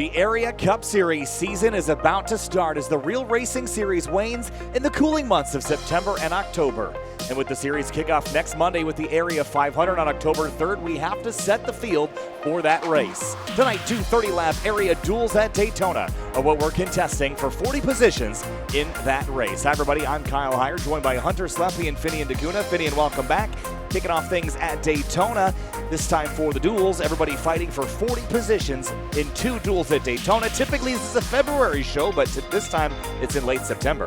The Area Cup Series season is about to start as the Real Racing Series wanes in the cooling months of September and October. And with the series kickoff next Monday with the Area 500 on October 3rd, we have to set the field for that race. Tonight, 2 30-lap area duels at Daytona are what we're contesting for 40 positions in that race. Hi, everybody. I'm Kyle Heyer, joined by Hunter Sleppy and Finian DeCuna. Finian, welcome back. Kicking off things at Daytona. This time for the duels, everybody fighting for 40 positions in 2 duels at Daytona. Typically, this is a February show, but this time it's in late September.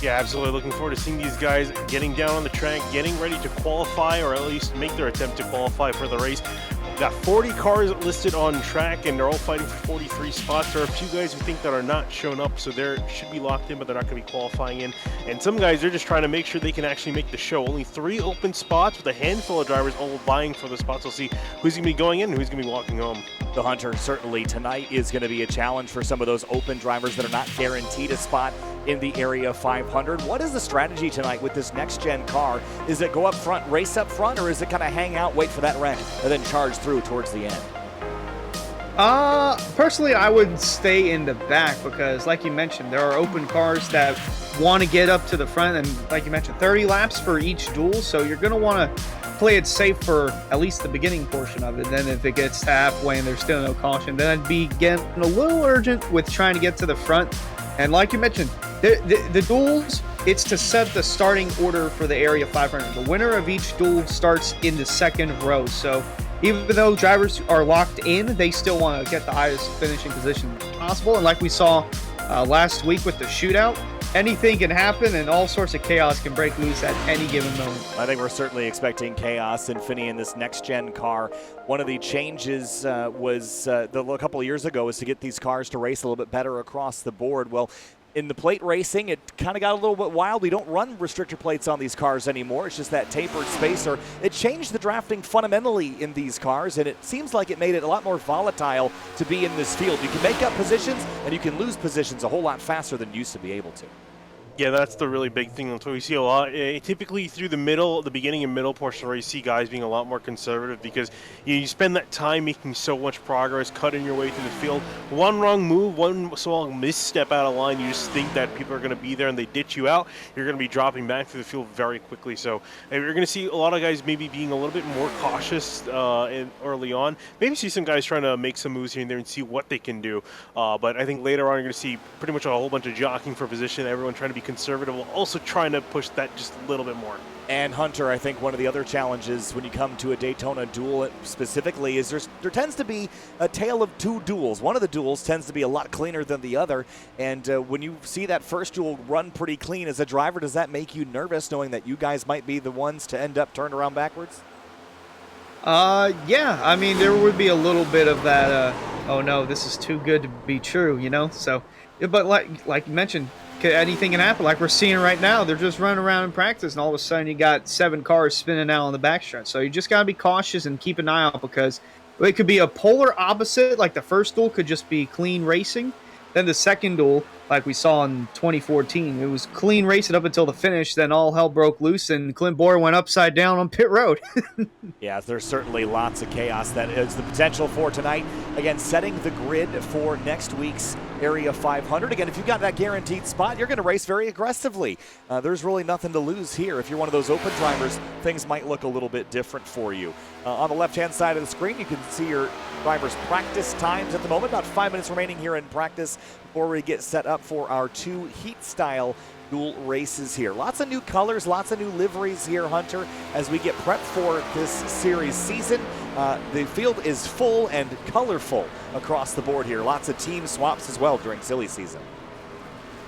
Yeah, absolutely. Looking forward to seeing these guys getting down on the track, getting ready to qualify, or at least make their attempt to qualify for the race. We've got 40 cars listed on track, and they're all fighting for 43 spots. There are a few guys who think that are not shown up, so they should be locked in, but they're not going to be qualifying in. And some guys, they're just trying to make sure they can actually make the show. Only 3 open spots with a handful of drivers all vying for the spots. We'll see who's going to be going in and who's going to be walking home. The Hunter, certainly tonight is going to be a challenge for some of those open drivers that are not guaranteed a spot in the Area 500. What is the strategy tonight with this next-gen car? Is it go up front, race up front, or is it kind of hang out, wait for that wreck, and then charge through towards the end? Personally, I would stay in the back because, like you mentioned, there are open cars that want to get up to the front, and like you mentioned, 30 laps for each duel, so you're going to want to play it safe for at least the beginning portion of it. Then if it gets to halfway and there's still no caution, then I'd be getting a little urgent with trying to get to the front. And like you mentioned, the duels, it's to set the starting order for the Area 500. The winner of each duel starts in the second row. So even though drivers are locked in, they still want to get the highest finishing position possible. And like we saw last week with the shootout, anything can happen and all sorts of chaos can break loose at any given moment. I think we're certainly expecting chaos in in this next-gen car. One of the changes was a couple of years ago was to get these cars to race a little bit better across the board. Well, in the plate racing, it kind of got a little bit wild. We don't run restrictor plates on these cars anymore. It's just that tapered spacer. It changed the drafting fundamentally in these cars, and it seems like it made it a lot more volatile to be in this field. You can make up positions, and you can lose positions a whole lot faster than you used to be able to. Yeah, that's the really big thing. That's what we see a lot. Typically through the beginning and middle portion of the race, you see guys being a lot more conservative because you spend that time making so much progress, cutting your way through the field. One wrong move, one small misstep out of line, you just think that people are going to be there and they ditch you out. You're going to be dropping back through the field very quickly. So you're going to see a lot of guys maybe being a little bit more cautious early on. Maybe see some guys trying to make some moves here and there and see what they can do. But I think later on you're going to see pretty much a whole bunch of jockeying for position, everyone trying to be conservative while also trying to push that just a little bit more. And Hunter, I think one of the other challenges when you come to a Daytona duel specifically is there tends to be a tale of 2 duels. One of the duels tends to be a lot cleaner than the other. And when you see that first duel run pretty clean as a driver, does that make you nervous knowing that you guys might be the ones to end up turned around backwards? Yeah. I mean, there would be a little bit of that, oh no, this is too good to be true, you know? So, but like you mentioned, anything can happen. Like we're seeing right now, they're just running around in practice, and all of a sudden you got 7 cars spinning out on the backstretch. So you just got to be cautious and keep an eye out because it could be a polar opposite. Like the first duel could just be clean racing. Then the second duel, like we saw in 2014, it was clean racing up until the finish. Then all hell broke loose, and Clint Boyer went upside down on pit road. Yeah, there's certainly lots of chaos that is the potential for tonight. Again, setting the grid for next week's Area 500. Again, if you've got that guaranteed spot, you're going to race very aggressively. There's really nothing to lose here. If you're one of those open drivers, things might look a little bit different for you. On the left-hand side of the screen, you can see your drivers' practice times at the moment. About 5 minutes remaining here in practice before we get set up for our 2 heat-style dual races here. Lots of new colors, lots of new liveries here, Hunter, as we get prepped for this series season. The field is full and colorful across the board here. Lots of team swaps as well during silly season.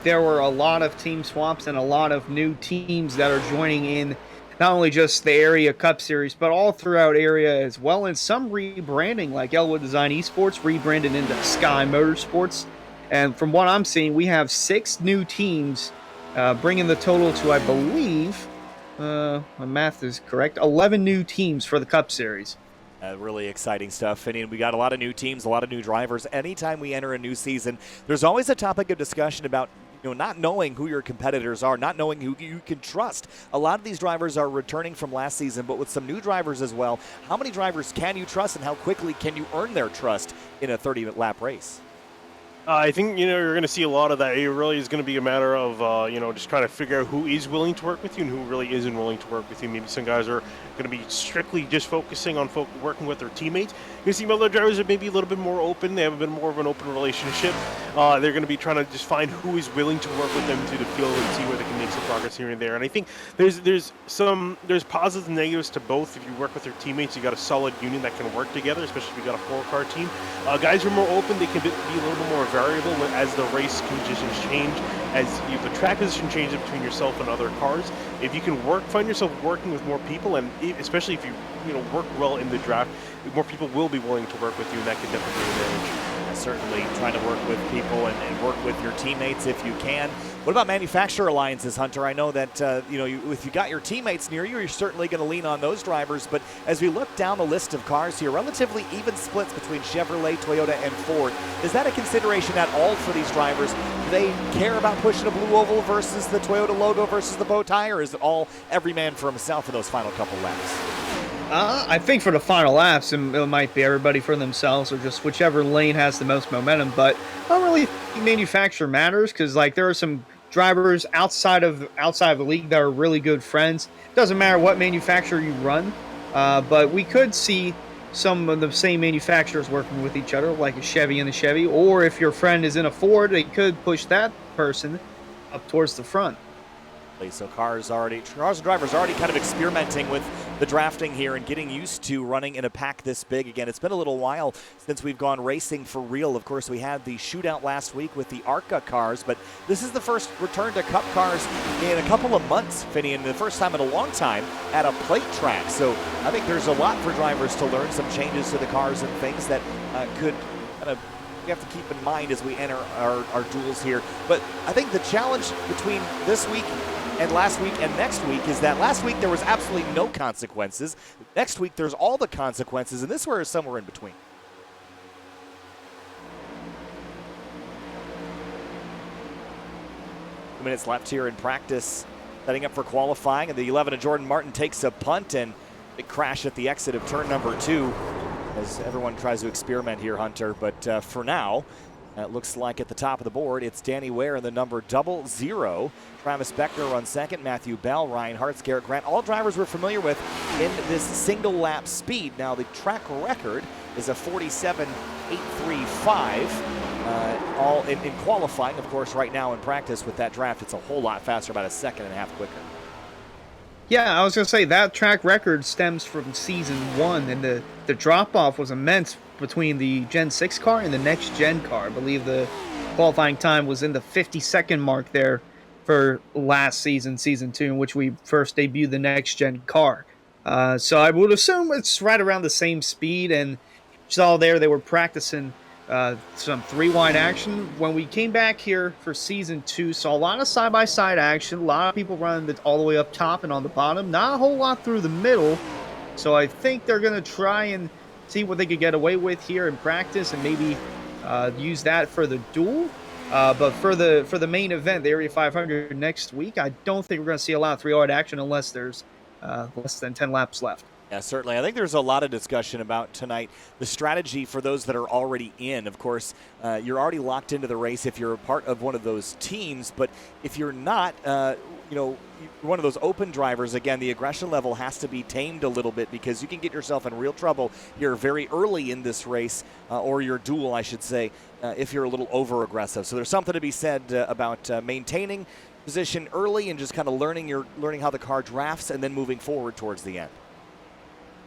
There were a lot of team swaps and a lot of new teams that are joining in, not only just the Area Cup Series, but all throughout Area as well, and some rebranding, like Elwood Design Esports rebranded into Sky Motorsports. And from what I'm seeing, we have 6 new teams, bringing the total to, I believe, my math is correct, 11 new teams for the Cup Series. Really exciting stuff. And we got a lot of new teams, a lot of new drivers. Anytime we enter a new season, there's always a topic of discussion about not knowing who your competitors are, not knowing who you can trust. A lot of these drivers are returning from last season, but with some new drivers as well. How many drivers can you trust, and how quickly can you earn their trust in a 30-lap race? I think, you're going to see a lot of that. It really is going to be a matter of, just trying to figure out who is willing to work with you and who really isn't willing to work with you. Maybe some guys are going to be strictly just focusing on working with their teammates. You see other drivers are maybe a little bit more open. They have a bit more of an open relationship. They're going to be trying to just find who is willing to work with them through the field and see where they can make some progress here and there. And I think there's positives and negatives to both. If you work with your teammates, you got a solid unit that can work together, especially if you got a 4-car team. Guys who are more open, they can be a little bit more variable as the race conditions change, as the track position changes between yourself and other cars. If you can find yourself working with more people, and especially if you work well in the draft, more people will be willing to work with you, and that could definitely be an advantage. Certainly trying to work with people and work with your teammates if you can. What about manufacturer alliances, Hunter? I know that if you got your teammates near you, you're certainly going to lean on those drivers. But as we look down the list of cars here, relatively even splits between Chevrolet, Toyota, and Ford. Is that a consideration at all for these drivers? Do they care about pushing a blue oval versus the Toyota logo versus the bow tie, or is it all every man for himself in those final couple laps? I think for the final laps, it might be everybody for themselves, or just whichever lane has the most momentum. But I don't really think manufacturer matters, because there are some drivers outside of the league that are really good friends. It doesn't matter what manufacturer you run, but we could see some of the same manufacturers working with each other, like a Chevy and a Chevy. Or if your friend is in a Ford, they could push that person up towards the front. So cars and drivers already kind of experimenting with the drafting here and getting used to running in a pack this big. Again, it's been a little while since we've gone racing for real. Of course, we had the shootout last week with the ARCA cars, but this is the first return to Cup cars in a couple of months, Finney, and the first time in a long time at a plate track. So I think there's a lot for drivers to learn, some changes to the cars and things that could kind of we have to keep in mind as we enter our duels here. But I think the challenge between this week and last week and next week is that last week there was absolutely no consequences. Next week there's all the consequences, and this one is somewhere in between. Minutes left here in practice, setting up for qualifying, and the 11 of Jordan Martin takes a punt, and big crash at the exit of turn number 2 as everyone tries to experiment here, Hunter. But for now, it looks like at the top of the board, it's Danny Ware in the number 00. Travis Beckner runs second, Matthew Bell, Ryan Hartz, Garrett Grant, all drivers we're familiar with in this single lap speed. Now the track record is a 47.835. All in qualifying, of course. Right now in practice with that draft, it's a whole lot faster, about a second and a half quicker. Yeah, I was going to say that track record stems from season 1, and the drop-off was immense between the Gen 6 car and the next gen car. I believe the qualifying time was in the 50-second mark there for last season, season 2, in which we first debuted the next gen car. So I would assume it's right around the same speed, and saw there they were practicing some 3-wide action. When we came back here for season 2, saw a lot of side-by-side action, a lot of people running all the way up top and on the bottom, not a whole lot through the middle. So I think they're going to try and see what they could get away with here in practice, and maybe use that for the duel. But for the main event, the Area 500 next week, I don't think we're going to see a lot of 3-wide action unless there's less than 10 laps left. Yeah, certainly. I think there's a lot of discussion about tonight the strategy for those that are already in. Of course, you're already locked into the race if you're a part of one of those teams, but if you're not, one of those open drivers, again, the aggression level has to be tamed a little bit, because you can get yourself in real trouble here very early in this race, or your duel, I should say, if you're a little over-aggressive. So there's something to be said about maintaining position early and just kind of learning how the car drafts and then moving forward towards the end.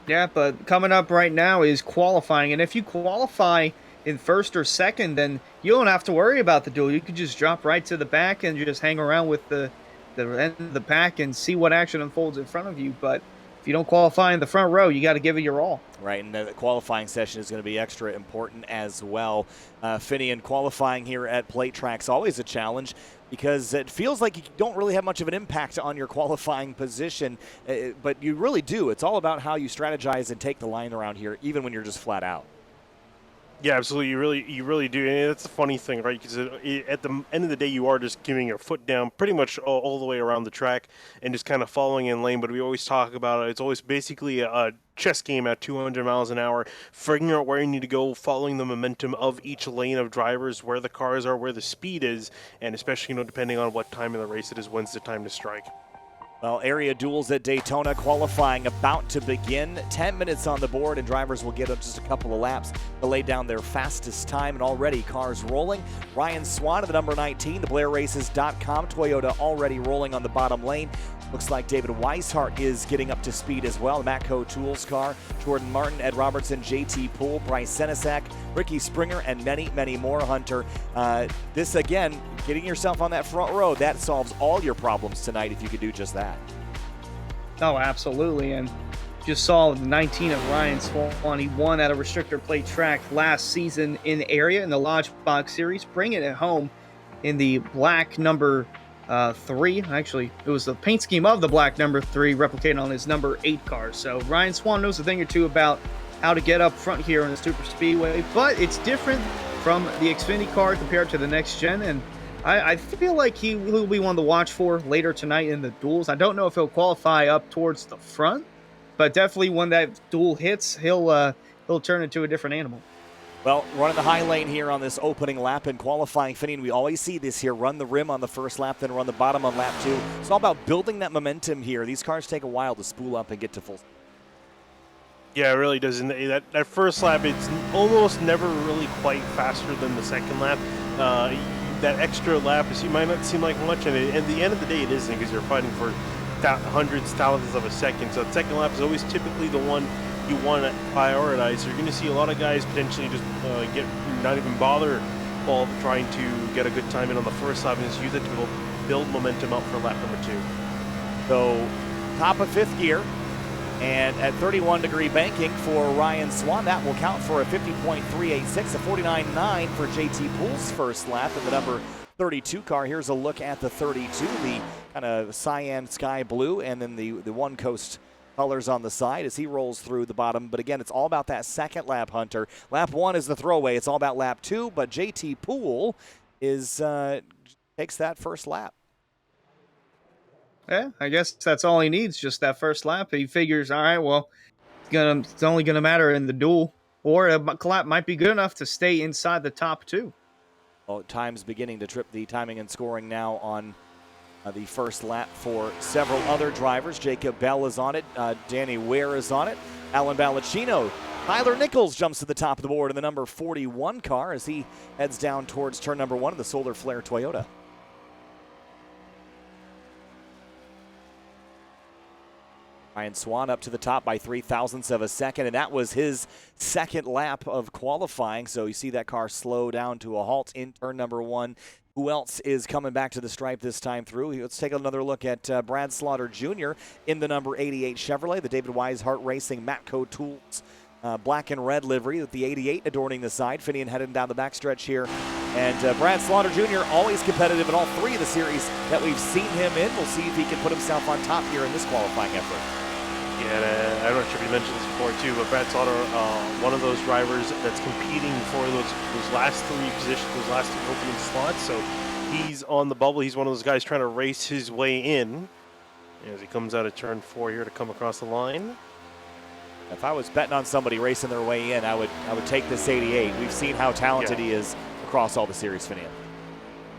Yeah, but coming up right now is qualifying, and if you qualify in first or second, then you don't have to worry about the duel. You can just drop right to the back and just hang around with the end of the pack and see what action unfolds in front of you. But if you don't qualify in the front row, you got to give it your all. Right, and the qualifying session is going to be extra important as well. Finney, and qualifying here at plate track's always a challenge, because it feels like you don't really have much of an impact on your qualifying position, but you really do. It's all about how you strategize and take the line around here, even when you're just flat out. Yeah, absolutely. You really do. And that's the funny thing, right? Because at the end of the day, you are just giving your foot down pretty much all the way around the track and just kind of following in lane. But we always talk about it. It's always basically a chess game at 200 miles an hour, figuring out where you need to go, following the momentum of each lane of drivers, where the cars are, where the speed is, and especially, depending on what time in the race it is, when's the time to strike. Well, area duels at Daytona qualifying about to begin. 10 minutes on the board, and drivers will get up just a couple of laps to lay down their fastest time, and already cars rolling. Ryan Swan at the number 19, the BlairRaces.com Toyota already rolling on the bottom lane. Looks like David Weishart is getting up to speed as well. The Matco Tools car, Jordan Martin, Ed Robertson, JT Poole, Bryce Senesac, Ricky Springer, and many, many more, Hunter. This, again, getting yourself on that front row, that solves all your problems tonight if you could do just that. Oh, absolutely. And just saw the 19 of Ryan Swan. He won at a restrictor plate track last season in the area in the Lodge Box Series, bringing it home in the black number 3. Actually, it was the paint scheme of the black number 3 replicated on his number 8 car. So Ryan Swan knows a thing or two about how to get up front here in the Super Speedway, but it's different from the Xfinity car compared to the next gen, and I feel like he will be one to watch for later tonight in the duels. I don't know if he'll qualify up towards the front, but definitely when that duel hits, he'll turn into a different animal. Well, running the high lane here on this opening lap in qualifying, Finian, we always see this here. Run the rim on the first lap, then run the bottom on lap 2. It's all about building that momentum here. These cars take a while to spool up and get to full. Yeah, it really does. And that first lap, it's almost never really quite faster than the second lap. That extra lap, it might not seem like much, and at the end of the day, it isn't, because you're fighting for hundreds, thousands of a second. So the second lap is always typically the one you want to prioritize. So you're going to see a lot of guys potentially just not even bother all trying to get a good time in on the first lap, and just use it to build momentum up for lap number 2. So top of 5th gear, and at 31-degree banking for Ryan Swan, that will count for a 50.386, a 49.9 for JT Poole's first lap in the number 32 car. Here's a look at the 32, the kind of cyan sky blue, and then the one coast colors on the side as he rolls through the bottom. But again, it's all about that second lap, Hunter. Lap 1 is the throwaway. It's all about lap 2, but JT Poole takes that first lap. Yeah, I guess that's all he needs, just that first lap. He figures, all right, well, it's only going to matter in the duel, or a lap might be good enough to stay inside the top 2. Well, time's beginning to trip the timing and scoring now on the first lap for several other drivers. Jacob Bell is on it. Danny Ware is on it. Alan Ballacchino. Tyler Nichols jumps to the top of the board in the number 41 car as he heads down towards turn number 1 of the Solar Flare Toyota. Ryan Swan up to the top by 0.03 of a second, and that was his second lap of qualifying. So you see that car slow down to a halt in turn number 1. Who else is coming back to the stripe this time through? Let's take another look at Brad Slaughter Jr. in the number 88 Chevrolet, the David Weishart Racing Matco Tools black and red livery with the 88 adorning the side. Finian heading down the backstretch here. And Brad Slaughter Jr. always competitive in all 3 of the series that we've seen him in. We'll see if he can put himself on top here in this qualifying effort. Yeah, and I'm not sure if you mentioned this before too, but Brad Slaughter, one of those drivers that's competing for those last 3 positions, those last 2 opening slots. So he's on the bubble. He's one of those guys trying to race his way in as he comes out of turn 4 here to come across the line. If I was betting on somebody racing their way in, I would take this 88. We've seen how talented he is across all the series, Finian.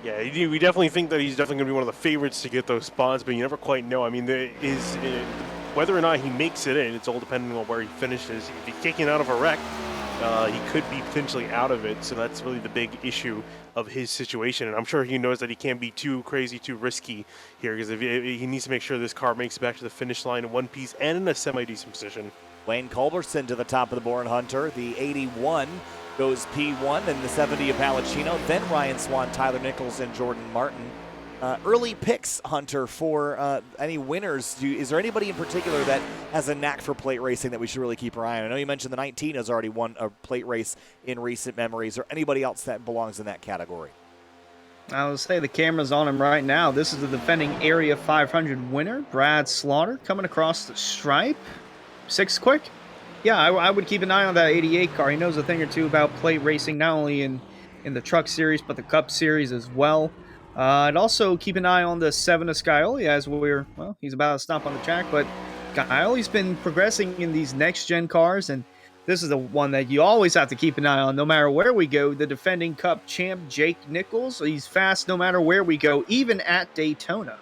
Yeah, we definitely think that he's definitely going to be one of the favorites to get those spots, but you never quite know. I mean, whether or not he makes it in, it's all depending on where he finishes. If he's kicking out of a wreck, he could be potentially out of it. So that's really the big issue of his situation. And I'm sure he knows that he can't be too crazy, too risky here, because he needs to make sure this car makes it back to the finish line in one piece and in a semi-decent position. Wayne Culberson to the top of the board, Hunter. The 81 goes P1, then the 70 of Ballacchino, then Ryan Swan, Tyler Nichols, and Jordan Martin. Early picks, Hunter, for any winners. Is there anybody in particular that has a knack for plate racing that we should really keep our eye on? I know you mentioned the 19 has already won a plate race in recent memories. Or anybody else that belongs in that category? I would say the camera's on him right now. This is the defending Area 500 winner, Brad Slaughter, coming across the stripe. 6 quick. Yeah, I would keep an eye on that 88 car. He knows a thing or two about plate racing, not only in the Truck Series but the Cup Series as well. I'd also keep an eye on the 7 of Scioli as he's about to stop on the track, but Scioli's been progressing in these next gen cars, and this is the one that you always have to keep an eye on no matter where we go. The defending Cup champ Jake Nichols, he's fast no matter where we go, even at Daytona.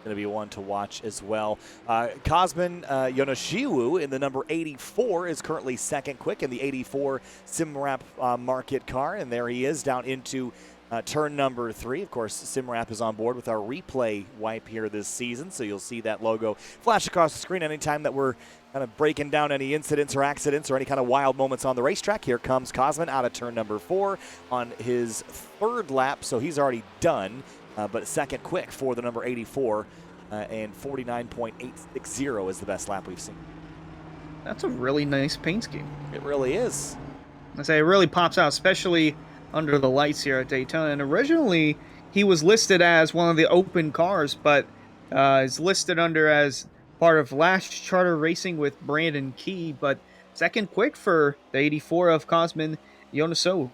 Going to be one to watch as well. Cosmin Yonoshiwu in the number 84 is currently second quick in the 84 Simrap market car, and there he is down into turn number 3. Of course, Simrap is on board with our replay wipe here this season, so you'll see that logo flash across the screen anytime that we're kind of breaking down any incidents or accidents or any kind of wild moments on the racetrack. Here comes Cosmin out of turn number 4 on his 3rd lap, so he's already done. But second quick for the number 84, and 49.860 is the best lap we've seen. That's a really nice paint scheme. It really is. I say it really pops out, especially under the lights here at Daytona. And originally, he was listed as one of the open cars, but is listed under as part of Last Charter Racing with Brandon Key. But second quick for the 84 of Cosmin Yonoso.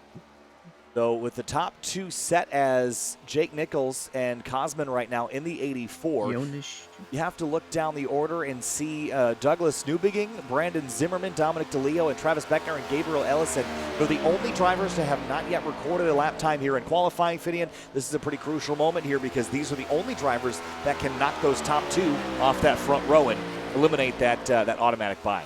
So with the top 2 set as Jake Nichols and Cosmin right now in the 84, you have to look down the order and see Douglas Newbegin, Brandon Zimmerman, Dominic DeLeo, and Travis Beckner and Gabriel Ellison. They're the only drivers to have not yet recorded a lap time here in qualifying, Finian. This is a pretty crucial moment here because these are the only drivers that can knock those top 2 off that front row and eliminate that automatic bye.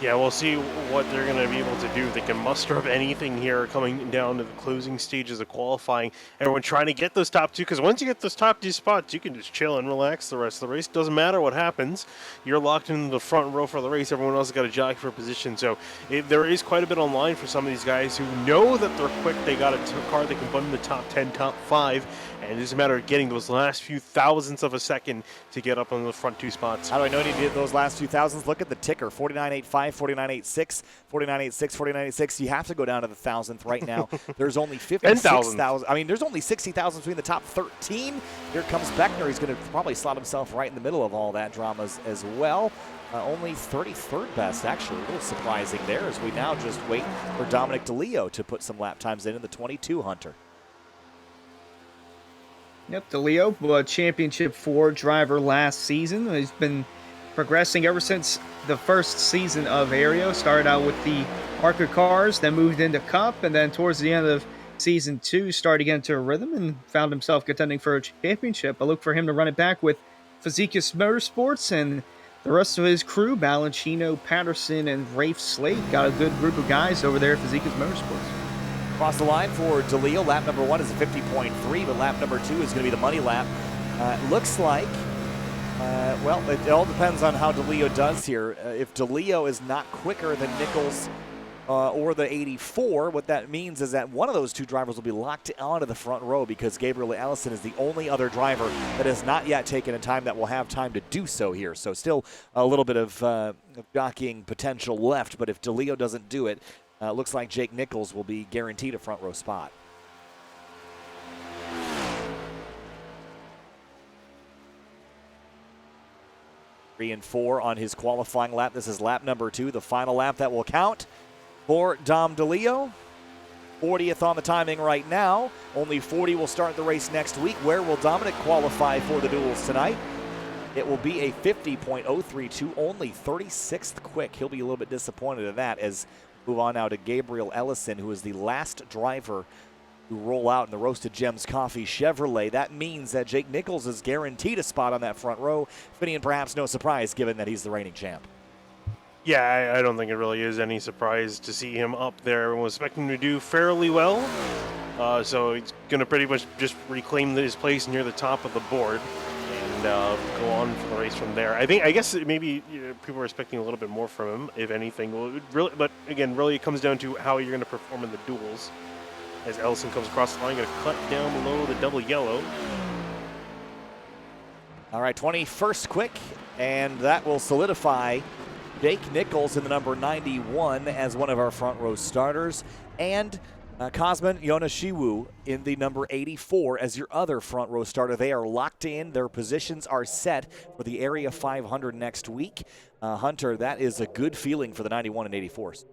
Yeah, we'll see what they're going to be able to do. They can muster up anything here coming down to the closing stages of qualifying. Everyone trying to get those top 2, because once you get those top 2 spots, you can just chill and relax the rest of the race. Doesn't matter what happens. You're locked into the front row for the race. Everyone else has got to jockey for position. So there is quite a bit on line for some of these guys who know that they're quick. They got a car that can put in the top 10, top 5. And it's a matter of getting those last few thousandths of a second to get up on the front 2 spots. How do I know you need those last few thousandths? Look at the ticker, 49.85, 49.86, 49.86, 49.86. You have to go down to the thousandth right now. There's only 56,000. I mean, there's only 60,000 between the top 13. Here comes Beckner. He's going to probably slot himself right in the middle of all that drama as well. Only 33rd best, actually. A little surprising there as we now just wait for Dominic DeLeo to put some lap times in the 22 Hunter. Yep, DeLeo, Championship 4 driver last season. He's been progressing ever since the first season of Aereo. Started out with the ARCA cars, then moved into Cup, and then towards the end of Season 2, started to get into a rhythm and found himself contending for a championship. I look for him to run it back with Physicus Motorsports and the rest of his crew, Balancino, Patterson, and Rafe Slade. Got a good group of guys over there at Physicus Motorsports. Across the line for DeLeo, lap number 1 is a 50.3, but lap number 2 is going to be the money lap. Looks like, it all depends on how DeLeo does here. If DeLeo is not quicker than Nichols or the 84, what that means is that one of those 2 drivers will be locked onto the front row because Gabriel Ellison is the only other driver that has not yet taken a time that will have time to do so here. So still a little bit of jockeying potential left, but if DeLeo doesn't do it, looks like Jake Nichols will be guaranteed a front row spot. Three and 4 on his qualifying lap. This is lap number 2, the final lap that will count for Dom DeLeo. 40th on the timing right now. Only 40 will start the race next week. Where will Dominic qualify for the duels tonight? It will be a 50.032, only 36th quick. He'll be a little bit disappointed at that as move on now to Gabriel Ellison, who is the last driver to roll out in the Roasted Gems Coffee Chevrolet. That means that Jake Nichols is guaranteed a spot on that front row. Finian, perhaps no surprise, given that he's the reigning champ. Yeah, I don't think it really is any surprise to see him up there. Everyone was expecting him to do fairly well. So he's going to pretty much just reclaim his place near the top of the board and go on for the race from there. I guess maybe people are expecting a little bit more from him, if anything. Well, but again, really it comes down to how you're going to perform in the duels. As Ellison comes across the line, going to cut down below the double yellow. All right, 21st quick, and that will solidify Jake Nichols in the number 91 as one of our front row starters. And Cosmin Yoneshiwu in the number 84 as your other front row starter. They are locked in. Their positions are set for the Area 500 next week. Hunter, that is a good feeling for the 91 and 84s.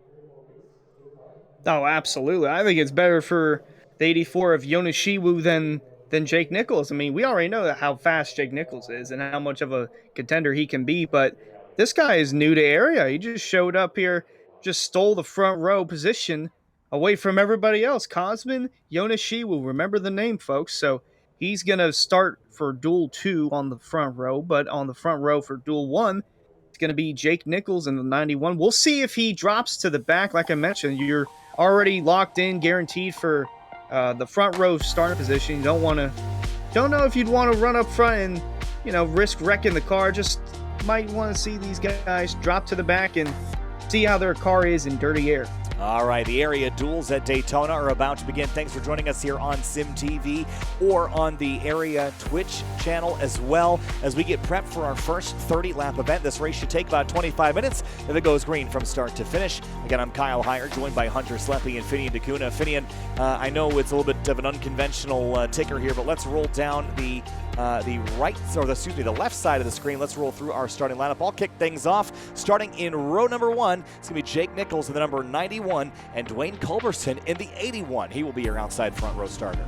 Oh, absolutely. I think it's better for the 84 of Yoneshiwu than Jake Nichols. I mean, we already know how fast Jake Nichols is and how much of a contender he can be, but this guy is new to area. He just showed up here, just stole the front row position away from everybody else. Cosmin Yoneshiwu, remember the name, folks. So he's going to start for Duel 2 on the front row, but on the front row for Duel 1, it's going to be Jake Nichols in the 91. We'll see if he drops to the back. Like I mentioned, you're already locked in, guaranteed for the front row starting position. You don't know if you'd want to run up front and risk wrecking the car. Just might want to see these guys drop to the back and see how their car is in dirty air. All right, the area duels at Daytona are about to begin. Thanks for joining us here on Sim TV or on the area Twitch channel as well as we get prepped for our first 30-lap event. This race should take about 25 minutes if it goes green from start to finish. Again, I'm Kyle Heyer, joined by Hunter Sleppy and Finian D'Acuna. Finian, I know it's a little bit of an unconventional ticker here, but let's roll down the left side of the screen. Let's roll through our starting lineup. I'll kick things off. Starting in row number 1, it's going to be Jake Nichols in the number 91 and Dwayne Culberson in the 81. He will be your outside front row starter.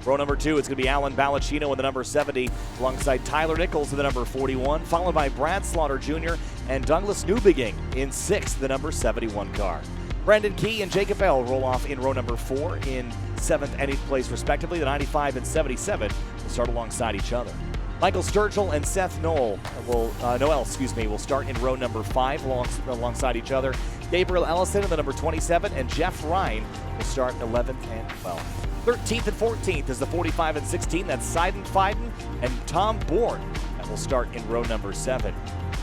Row number 2, it's going to be Alan Ballacino in the number 70 alongside Tyler Nichols in the number 41, followed by Brad Slaughter Jr. and Douglas Newbegin in 6th, the number 71 car. Brandon Key and Jacob Bell roll off in row number 4 in 7th and 8th place respectively. The 95 and 77 will start alongside each other. Michael Sturgill and Seth Noel will start in row number 5 alongside each other. Gabriel Ellison in the number 27 and Jeff Ryan will start 11th and 12th. 13th and 14th is the 45 and 16. That's Seiden Feiden and Tom Bourne. That will start in row number 7.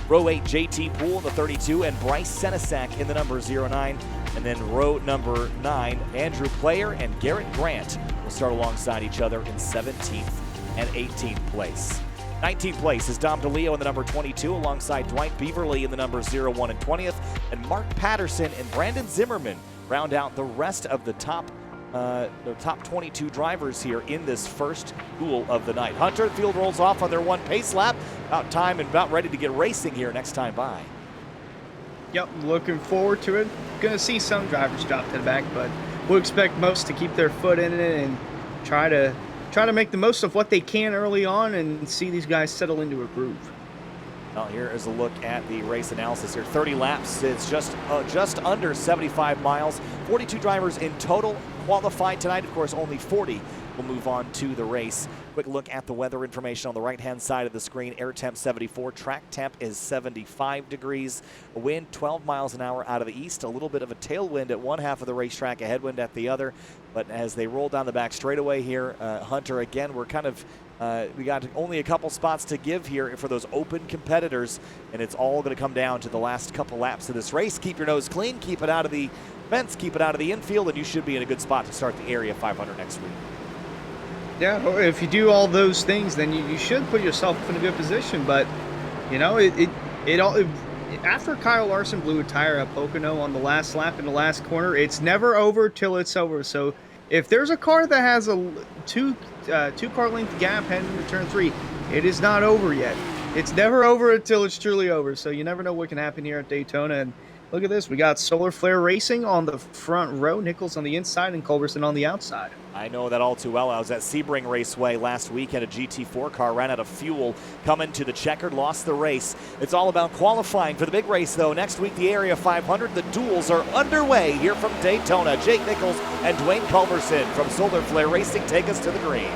Row 8, JT Poole in the 32 and Bryce Senesac in the number 09. And then row number 9, Andrew Player and Garrett Grant will start alongside each other in 17th and 18th place. 19th place is Dom DeLeo in the number 22 alongside Dwight Beaverly in the number 01 and 20th. And Mark Patterson and Brandon Zimmerman round out the rest of the top 22 drivers here in this first duel of the night. Hunter, the field rolls off on their 1 pace lap. About time and about ready to get racing here next time by. Yep, looking forward to it. Going to see some drivers drop to the back, but we'll expect most to keep their foot in it and try to make the most of what they can early on and see these guys settle into a groove. Well, here is a look at the race analysis here. 30 laps. It's just under 75 miles. 42 drivers in total qualified tonight. Of course, only 40 will move on to the race. Quick look at the weather information on the right-hand side of the screen. Air temp 74, track temp is 75 degrees. A wind 12 miles an hour out of the east. A little bit of a tailwind at one half of the racetrack, a headwind at the other. But as they roll down the back straightaway here, Hunter, again, we're kind of we got only a couple spots to give here for those open competitors, and it's all going to come down to the last couple laps of this race. Keep your nose clean, keep it out of the fence, keep it out of the infield, and you should be in a good spot to start the Area 500 next week. Yeah, if you do all those things, then you should put yourself in a good position. But after Kyle Larson blew a tire at Pocono on the last lap in the last corner, it's never over till it's over. So if there's a car that has a two car length gap heading into turn 3, it is not over yet. It's never over until it's truly over. So you never know what can happen here at Daytona. And look at this. We got Solar Flare Racing on the front row, Nichols on the inside, and Culberson on the outside. I know that all too well. I was at Sebring Raceway last week, and a GT4 car ran out of fuel coming to the checkered, lost the race. It's all about qualifying for the big race, though. Next week, the Area 500. The duels are underway here from Daytona. Jake Nichols and Dwayne Culberson from Solar Flare Racing take us to the green.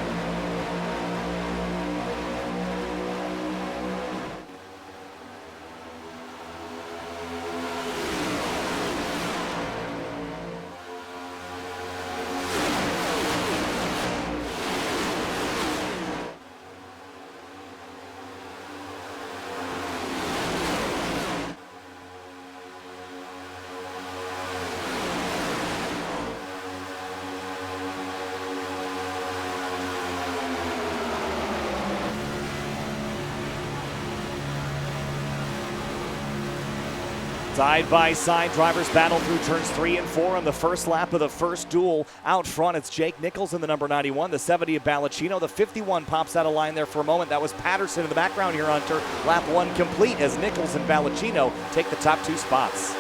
Side-by-side drivers battle through turns 3 and 4 on the first lap of the first duel. Out front, it's Jake Nichols in the number 91, the 70 of Balacino. The 51 pops out of line there for a moment. That was Patterson in the background here, Hunter. Lap 1 complete as Nichols and Balacino take the top 2 spots.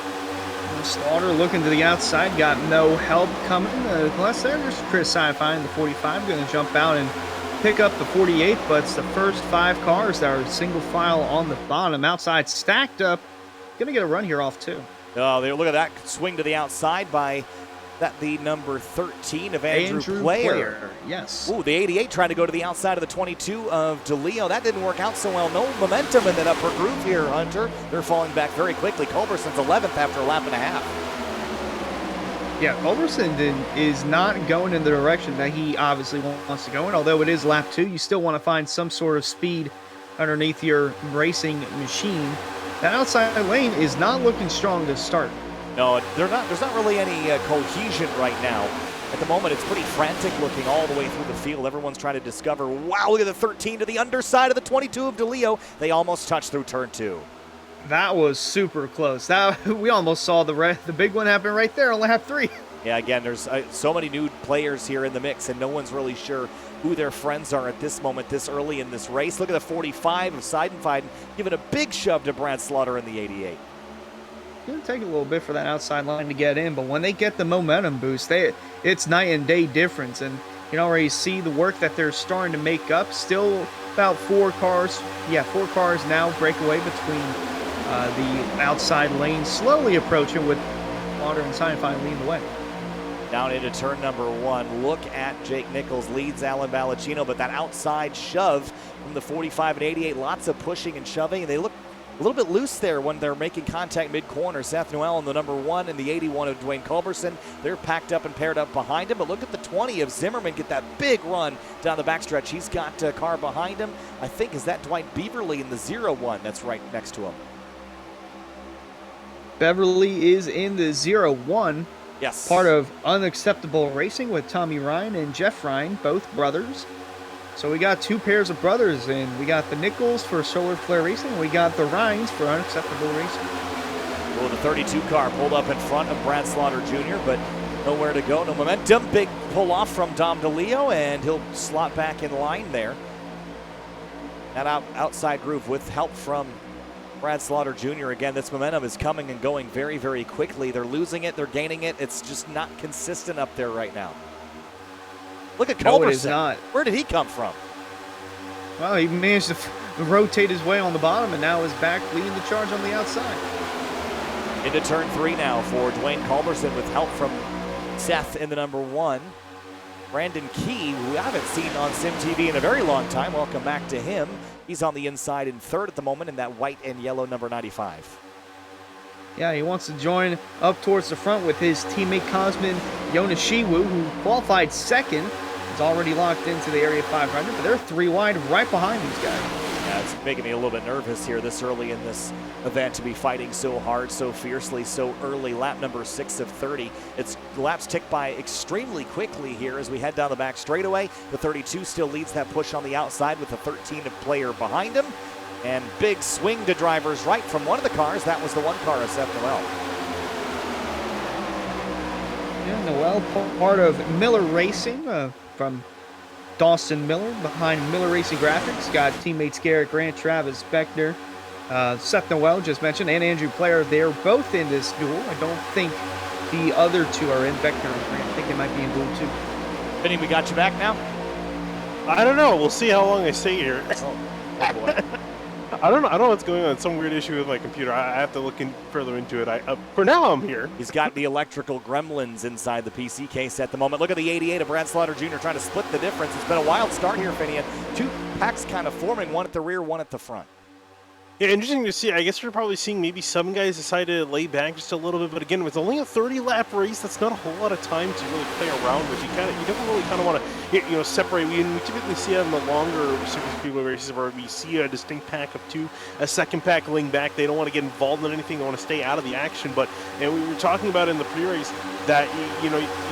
Slaughter looking to the outside, got no help coming. Unless there's Chris Sci-Fi in the 45 going to jump out and pick up the 48, but it's the first 5 cars that are single file on the bottom. Outside stacked up. Going to get a run here off too. Oh, look at that swing to the outside by the number 13 of Andrew Player. Yes. Ooh, the 88 trying to go to the outside of the 22 of DeLeo. That didn't work out so well. No momentum in that upper groove here, Hunter. They're falling back very quickly. Culberson's 11th after a lap and a half. Yeah, Culberson is not going in the direction that he obviously wants to go in. Although it is lap 2, you still want to find some sort of speed underneath your racing machine. That outside lane is not looking strong to start. No, there's not really any cohesion right now. At the moment, it's pretty frantic looking all the way through the field. Everyone's trying to discover, wow, look at the 13 to the underside of the 22 of DeLeo. They almost touched through turn 2. That was super close. We almost saw the big one happen right there on lap 3. Yeah, again, there's so many new players here in the mix, and no one's really sure who their friends are at this moment, this early in this race. Look at the 45 of Seidenfeiden giving a big shove to Brad Slaughter in the 88. It's going to take a little bit for that outside line to get in, but when they get the momentum boost, it's night and day difference. And you can already see the work that they're starting to make up. Still about 4 cars. Yeah, 4 cars now break away between the outside lane, slowly approaching with Slaughter and Seidenfeiden leading the way. Down into turn number 1. Look at Jake Nichols, leads Alan Balacino, but that outside shove from the 45 and 88, lots of pushing and shoving, and they look a little bit loose there when they're making contact mid-corner. Seth Noel in the number 1 and the 81 of Dwayne Culberson, they're packed up and paired up behind him, but look at the 20 of Zimmerman get that big run down the backstretch. He's got a car behind him. I think, is that Dwight Beaverly in the 01 that's right next to him? Beverly is in the 01. Yes. Part of Unacceptable Racing with Tommy Ryan and Jeff Ryan, both brothers. So we got 2 pairs of brothers in. We got the Nichols for Solar Flare Racing. We got the Ryans for Unacceptable Racing. Well, the 32 car pulled up in front of Brad Slaughter Jr., but nowhere to go, no momentum. Big pull off from Dom DeLeo, and he'll slot back in line there. That outside groove with help from Brad Slaughter Jr. Again, this momentum is coming and going very, very quickly. They're losing it, they're gaining it. It's just not consistent up there right now. Look at Culberson. No, it is not. Where did he come from? Well, he managed to rotate his way on the bottom and now is back leading the charge on the outside. Into turn 3 now for Dwayne Culberson with help from Seth in the number 1. Brandon Key, who I haven't seen on Sim TV in a very long time. Welcome back to him. He's on the inside in 3rd at the moment in that white and yellow number 95. Yeah, he wants to join up towards the front with his teammate Cosmin Yonishiwu, who qualified 2nd. He's already locked into the Area 500, but they're 3 wide right behind these guys. Yeah, it's making me a little bit nervous here this early in this event to be fighting so hard, so fiercely, so early. Lap number 6 of 30. It's laps tick by extremely quickly here as we head down the back straightaway. The 32 still leads that push on the outside with the 13 of Player behind him. And big swing to drivers right from one of the cars. That was the 1 car of Seth Noel. Yeah, Noel, part of Miller Racing from Dawson Miller, behind Miller Racing Graphics. Got teammates Garrett Grant, Travis Beckner, Seth Noel, just mentioned, and Andrew Player. They're both in this duel. I don't think the other 2 are in. Beckner and Grant, I think they might be in duel 2. Vinny, we got you back now? I don't know. We'll see how long I stay here. Oh boy. I don't know what's going on. Some weird issue with my computer. I have to look further into it. For now, I'm here. He's got the electrical gremlins inside the PC case at the moment. Look at the 88 of Brad Slaughter Jr. trying to split the difference. It's been a wild start here, Finian. 2 packs kind of forming, 1 at the rear, 1 at the front. Yeah, interesting to see. I guess we're probably seeing maybe some guys decide to lay back just a little bit, but again, with only a 30-lap race, that's not a whole lot of time to really play around with. You don't really kind of want to, separate. We typically see it in the longer super speedway races where we see a distinct pack of 2, a second pack laying back. They don't want to get involved in anything. They want to stay out of the action. But we were talking about in the pre-race that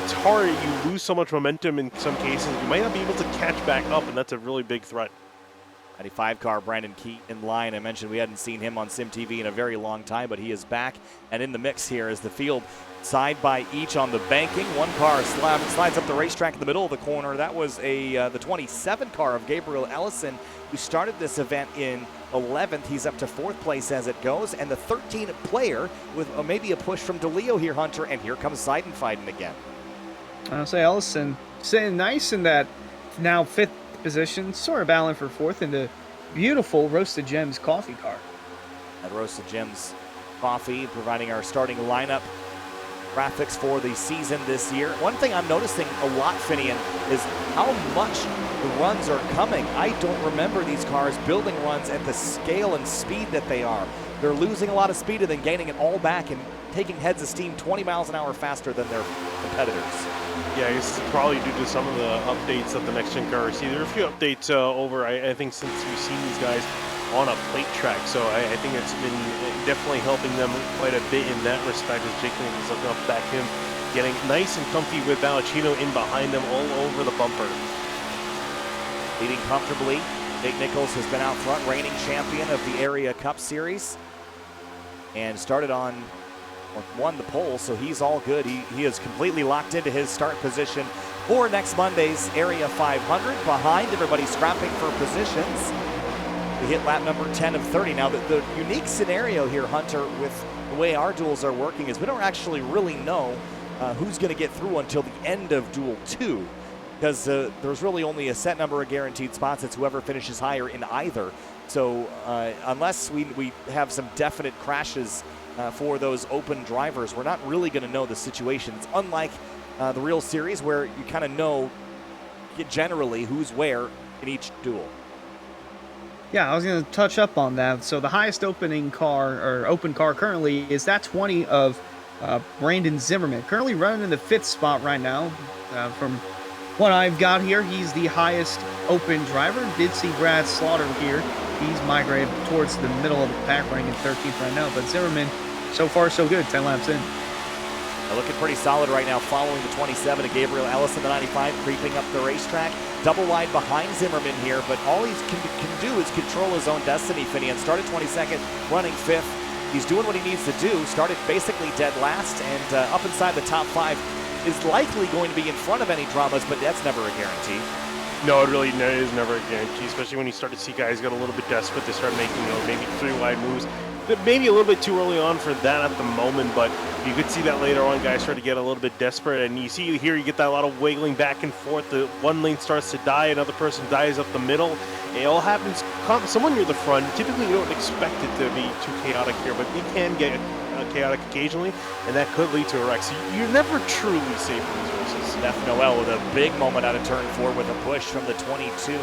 it's hard. You lose so much momentum in some cases. You might not be able to catch back up, and that's a really big threat. 95 car, Brandon Key in line. I mentioned we hadn't seen him on Sim TV in a very long time, but he is back and in the mix here as the field side by each on the banking. One car slides up the racetrack in the middle of the corner. That was the 27 car of Gabriel Ellison, who started this event in 11th. He's up to 4th place as it goes, and the 13th player with maybe a push from DeLeo here, Hunter, and here comes Seiden fighting again. I'll say Ellison sitting nice in that now 5th position, sort of battling for 4th in the beautiful Roasted Gems coffee car. At Roasted Gems Coffee, providing our starting lineup graphics for the season this year. One thing I'm noticing a lot, Finian, is how much the runs are coming. I don't remember these cars building runs at the scale and speed that they are. They're losing a lot of speed and then gaining it all back and taking heads of steam 20 miles an hour faster than their competitors. Yeah, I guess it's probably due to some of the updates that the next-gen car received. There are a few updates over, I think, since we've seen these guys on a plate track. So I think it's been definitely helping them quite a bit in that respect as Jake Nichols looking up back him, getting nice and comfy with Valentino in behind them all over the bumper. Leading comfortably, Jake Nichols has been out front, reigning champion of the Area Cup Series, and started on won the pole, so he's all good. He is completely locked into his start position for next Monday's Area 500. Behind, everybody scrapping for positions. We hit lap number 10 of 30. Now, the unique scenario here, Hunter, with the way our duels are working is we don't actually really know who's going to get through until the end of Duel 2, because there's really only a set number of guaranteed spots. It's whoever finishes higher in either. So unless we have some definite crashes for those open drivers, we're not really going to know the situation. It's unlike the real series where you kind of know generally who's where in each duel. Yeah, I was going to touch up on that. So the highest open car currently is that 20 of Brandon Zimmerman, currently running in the 5th spot right now. From what I've got here, he's the highest open driver. Did see Brad Slaughter here. He's migrated towards the middle of the pack, running in 13th right now. But Zimmerman, so far so good, 10 laps in. Looking pretty solid right now, following the 27 of Gabriel Ellison, the 95, creeping up the racetrack. Double wide behind Zimmerman here, but all he can do is control his own destiny, Finney. And started 22nd, running 5th. He's doing what he needs to do. Started basically dead last, and up inside the top 5 is likely going to be in front of any dramas, but that's never a guarantee. No, it really is never a guarantee, especially when you start to see guys get a little bit desperate. They start making, maybe 3 wide moves. Maybe a little bit too early on for that at the moment, but you could see that later on. Guys start to get a little bit desperate, and you see here you get that a lot of wiggling back and forth. The one lane starts to die, another person dies up the middle. It all happens somewhere near the front. Typically, you don't expect it to be too chaotic here, but it can get chaotic occasionally, and that could lead to a wreck. So you're never truly safe in these races. Steph Noel with a big moment out of turn 4 with a push from the 22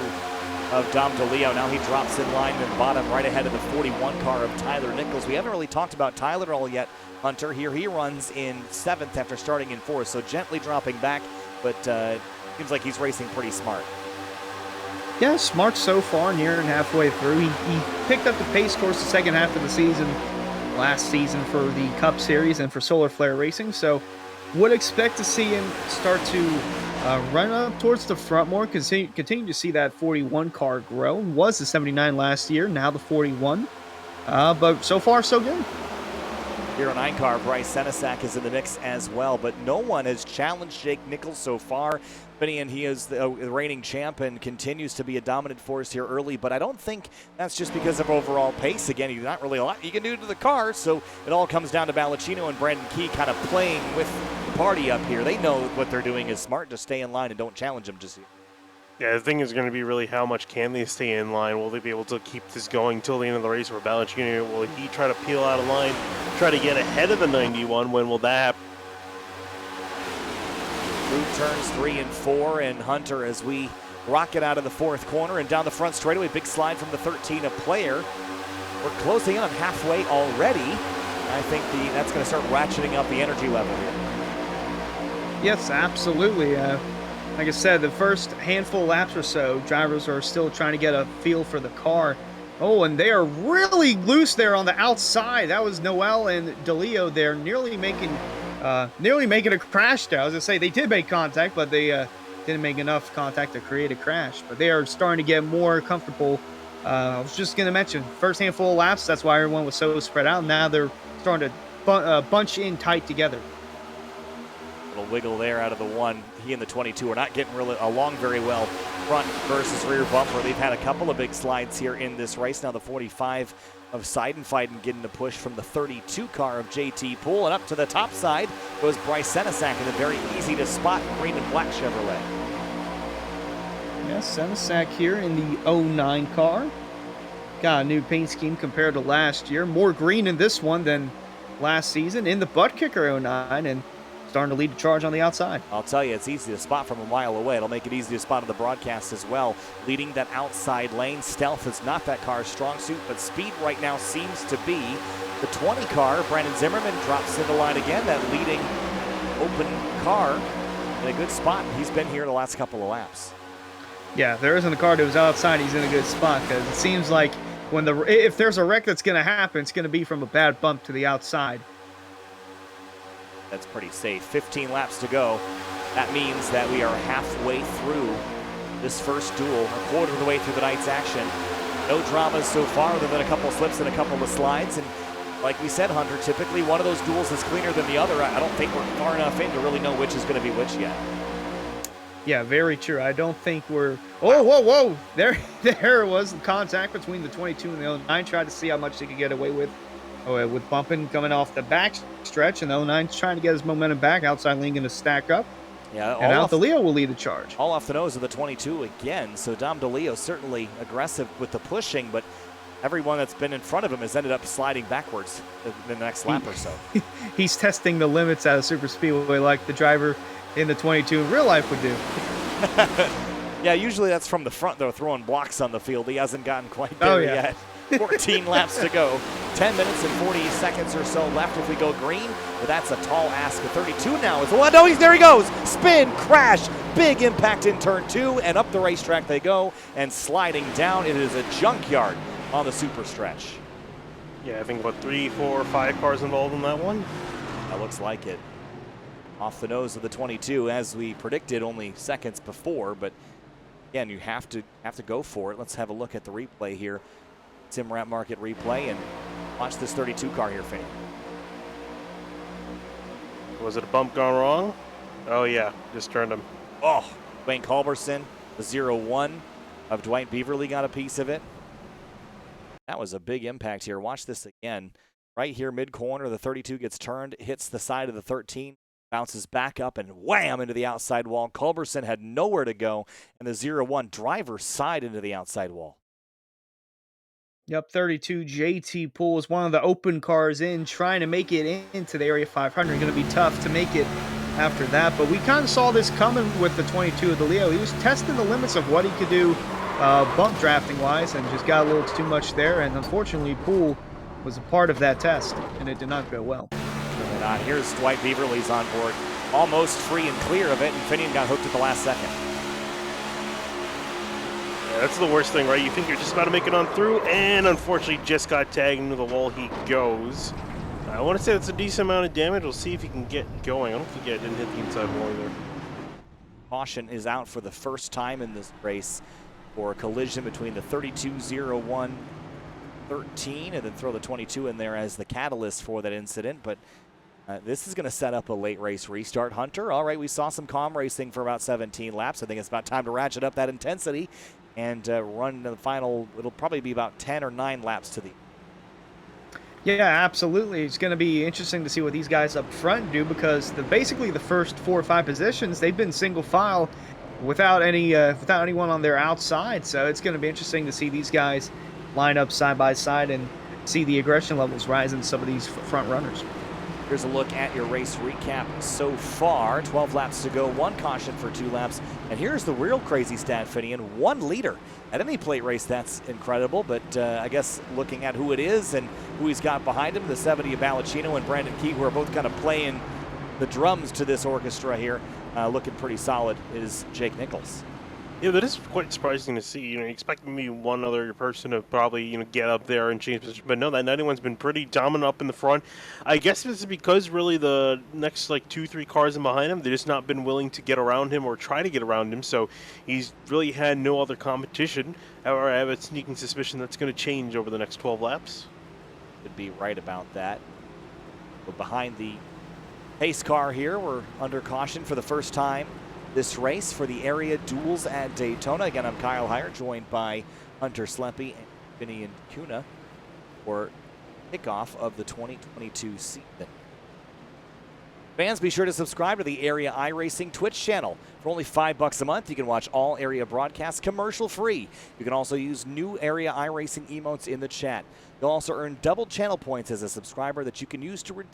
of Dom DeLeo. Now he drops in line in the bottom right ahead of the 41 car of Tyler Nichols. We haven't really talked about Tyler at all yet, Hunter. Here he runs in 7th after starting in 4th, so gently dropping back, but seems like he's racing pretty smart. Yeah, smart so far, near and halfway through. He picked up the pace course the second half of the season, last season for the Cup Series and for Solar Flare Racing, so would expect to see him start to run up towards the front more, continue to see that 41 car grow. Was the 79 last year, now the 41. But so far, so good. 09 car, Bryce Senesac is in the mix as well, but no one has challenged Jake Nichols so far. And he is the reigning champ and continues to be a dominant force here early, but I don't think that's just because of overall pace. Again, he's not really a lot you can do to the car, so it all comes down to Valentino and Brandon Key kind of playing with the party up here. They know what they're doing is smart. Just stay in line and don't challenge him just yet. Yeah, the thing is going to be really how much can they stay in line? Will they be able to keep this going till the end of the race? Or Valentino, will he try to peel out of line, try to get ahead of the 91? When will that happen? Through turns 3 and 4, and Hunter as we rocket out of the 4th corner and down the front straightaway. Big slide from the 13 of Player. We're closing in on halfway already. I think that's going to start ratcheting up the energy level here. Yes, absolutely. Like I said, the first handful of laps or so, drivers are still trying to get a feel for the car. Oh, and they are really loose there on the outside. That was Noel and DeLeo there, nearly making a crash there. I was going to say, they did make contact, but they didn't make enough contact to create a crash. But they are starting to get more comfortable I was just going to mention, first handful of laps, that's why everyone was so spread out. Now they're starting to bunch in tight together. Little wiggle there out of the 1. He and the 22 are not getting really along very well. Front versus rear bumper. They've had a couple of big slides here in this race. Now the 45 of Seidenfeiten getting a push from the 32 car of JT Poole. And up to the top side goes Bryce Senesac in a very easy to spot green and black Chevrolet. Yes, Senesac here in the 09 car. Got a new paint scheme compared to last year. More green in this one than last season in the butt kicker 09, and starting to lead the charge on the outside. I'll tell you, it's easy to spot from a mile away. It'll make it easy to spot on the broadcast as well. Leading that outside lane. Stealth is not that car's strong suit, but speed right now seems to be the 20 car. Brandon Zimmerman drops in the line again. That leading open car in a good spot. He's been here the last couple of laps. Yeah, if there isn't a car that was outside, he's in a good spot, because it seems like if there's a wreck that's going to happen, it's going to be from a bad bump to the outside. That's pretty safe. 15 laps to go. That means that we are halfway through this first duel, a quarter of the way through the night's action. No dramas so far other than a couple of slips and a couple of slides. And like we said, Hunter, typically one of those duels is cleaner than the other. I don't think we're far enough in to really know which is going to be which yet. Yeah, very true. I don't think we're... Oh, whoa. There was contact between the 22 and the 09. Tried to see how much they could get away with bumping coming off the back stretch, and the 09's trying to get his momentum back. Outside lane going to stack up. Yeah, and Al DeLeo will lead the charge. All off the nose of the 22 again. So Dom DeLeo certainly aggressive with the pushing, but everyone that's been in front of him has ended up sliding backwards in the next lap or so. He's testing the limits at a super speedway like the driver in the 22 in real life would do. Yeah, usually that's from the front, though, throwing blocks on the field. He hasn't gotten quite there yet. 14 laps to go. 10 minutes and 40 seconds or so left if we go green. But that's a tall ask. A 32 now is well, no, there he goes. Spin, crash, big impact in turn 2, and up the racetrack they go. And sliding down, it is a junkyard on the super stretch. Yeah, I think, 3, 4, 5 cars involved in that one? That looks like it. Off the nose of the 22, as we predicted only seconds before, but again, you have to go for it. Let's have a look at the replay here. Sim Wrap Market replay, and watch this 32 car here, Finney. Was it a bump gone wrong? Oh yeah, just turned him. Oh, Wayne Culberson, the 0-1 of Dwight Beaverly got a piece of it. That was a big impact here. Watch this again. Right here, mid-corner, the 32 gets turned, hits the side of the 13, bounces back up and wham into the outside wall. Culberson had nowhere to go, and the 0-1 driver's side into the outside wall. Yep, 32 JT Poole is one of the open cars in, trying to make it into the Area 500. Going to be tough to make it after that, but we kind of saw this coming with the 22 of DeLeo. He was testing the limits of what he could do bump drafting wise, and just got a little too much there, and unfortunately Poole was a part of that test, and it did not go well. Here's Dwight Beaverly's on board, almost free and clear of it, and Finian got hooked at the last second. Yeah, that's the worst thing, right? You think you're just about to make it on through, and unfortunately just got tagged into the wall. He goes. I want to say that's a decent amount of damage. We'll see if he can get going. I don't think it didn't hit the inside wall either. Caution is out for the first time in this race for a collision between the 32-01 13, and then throw the 22 in there as the catalyst for that incident. But this is going to set up a late race restart, Hunter. All right, we saw some calm racing for about 17 laps. I think it's about time to ratchet up that intensity and run the final. It'll probably be about 10 or 9 laps to the. Yeah, absolutely. It's going to be interesting to see what these guys up front do, because basically the first 4 or 5 positions, they've been single file without anyone on their outside. So it's going to be interesting to see these guys line up side by side and see the aggression levels rise in some of these front runners. Here's a look at your race recap so far. 12 laps to go, 1 caution for 2 laps. And here's the real crazy stat, Finian, 1 leader. At any plate race, that's incredible, but I guess looking at who it is and who he's got behind him, the 70 of Balacino and Brandon Key, who are both kind of playing the drums to this orchestra here, looking pretty solid, is Jake Nichols. Yeah, that is quite surprising to see. You expect maybe one other person to probably, get up there and change position, but no, that 91's been pretty dominant up in the front. I guess this is because really the next like 2, 3 cars in behind him, they've just not been willing to get around him or try to get around him. So he's really had no other competition. However, I have a sneaking suspicion that's going to change over the next 12 laps. Could be right about that. But behind the pace car here, we're under caution for the first time this race for the area duels at Daytona. Again, I'm Kyle Heyer, joined by Hunter Sleppy and Vinny and Kuna for kickoff of the 2022 season. Fans, be sure to subscribe to the Area iRacing Twitch channel. For only $5 a month, you can watch all Area broadcasts commercial-free. You can also use new Area iRacing emotes in the chat. You'll also earn double channel points as a subscriber that you can use to redeem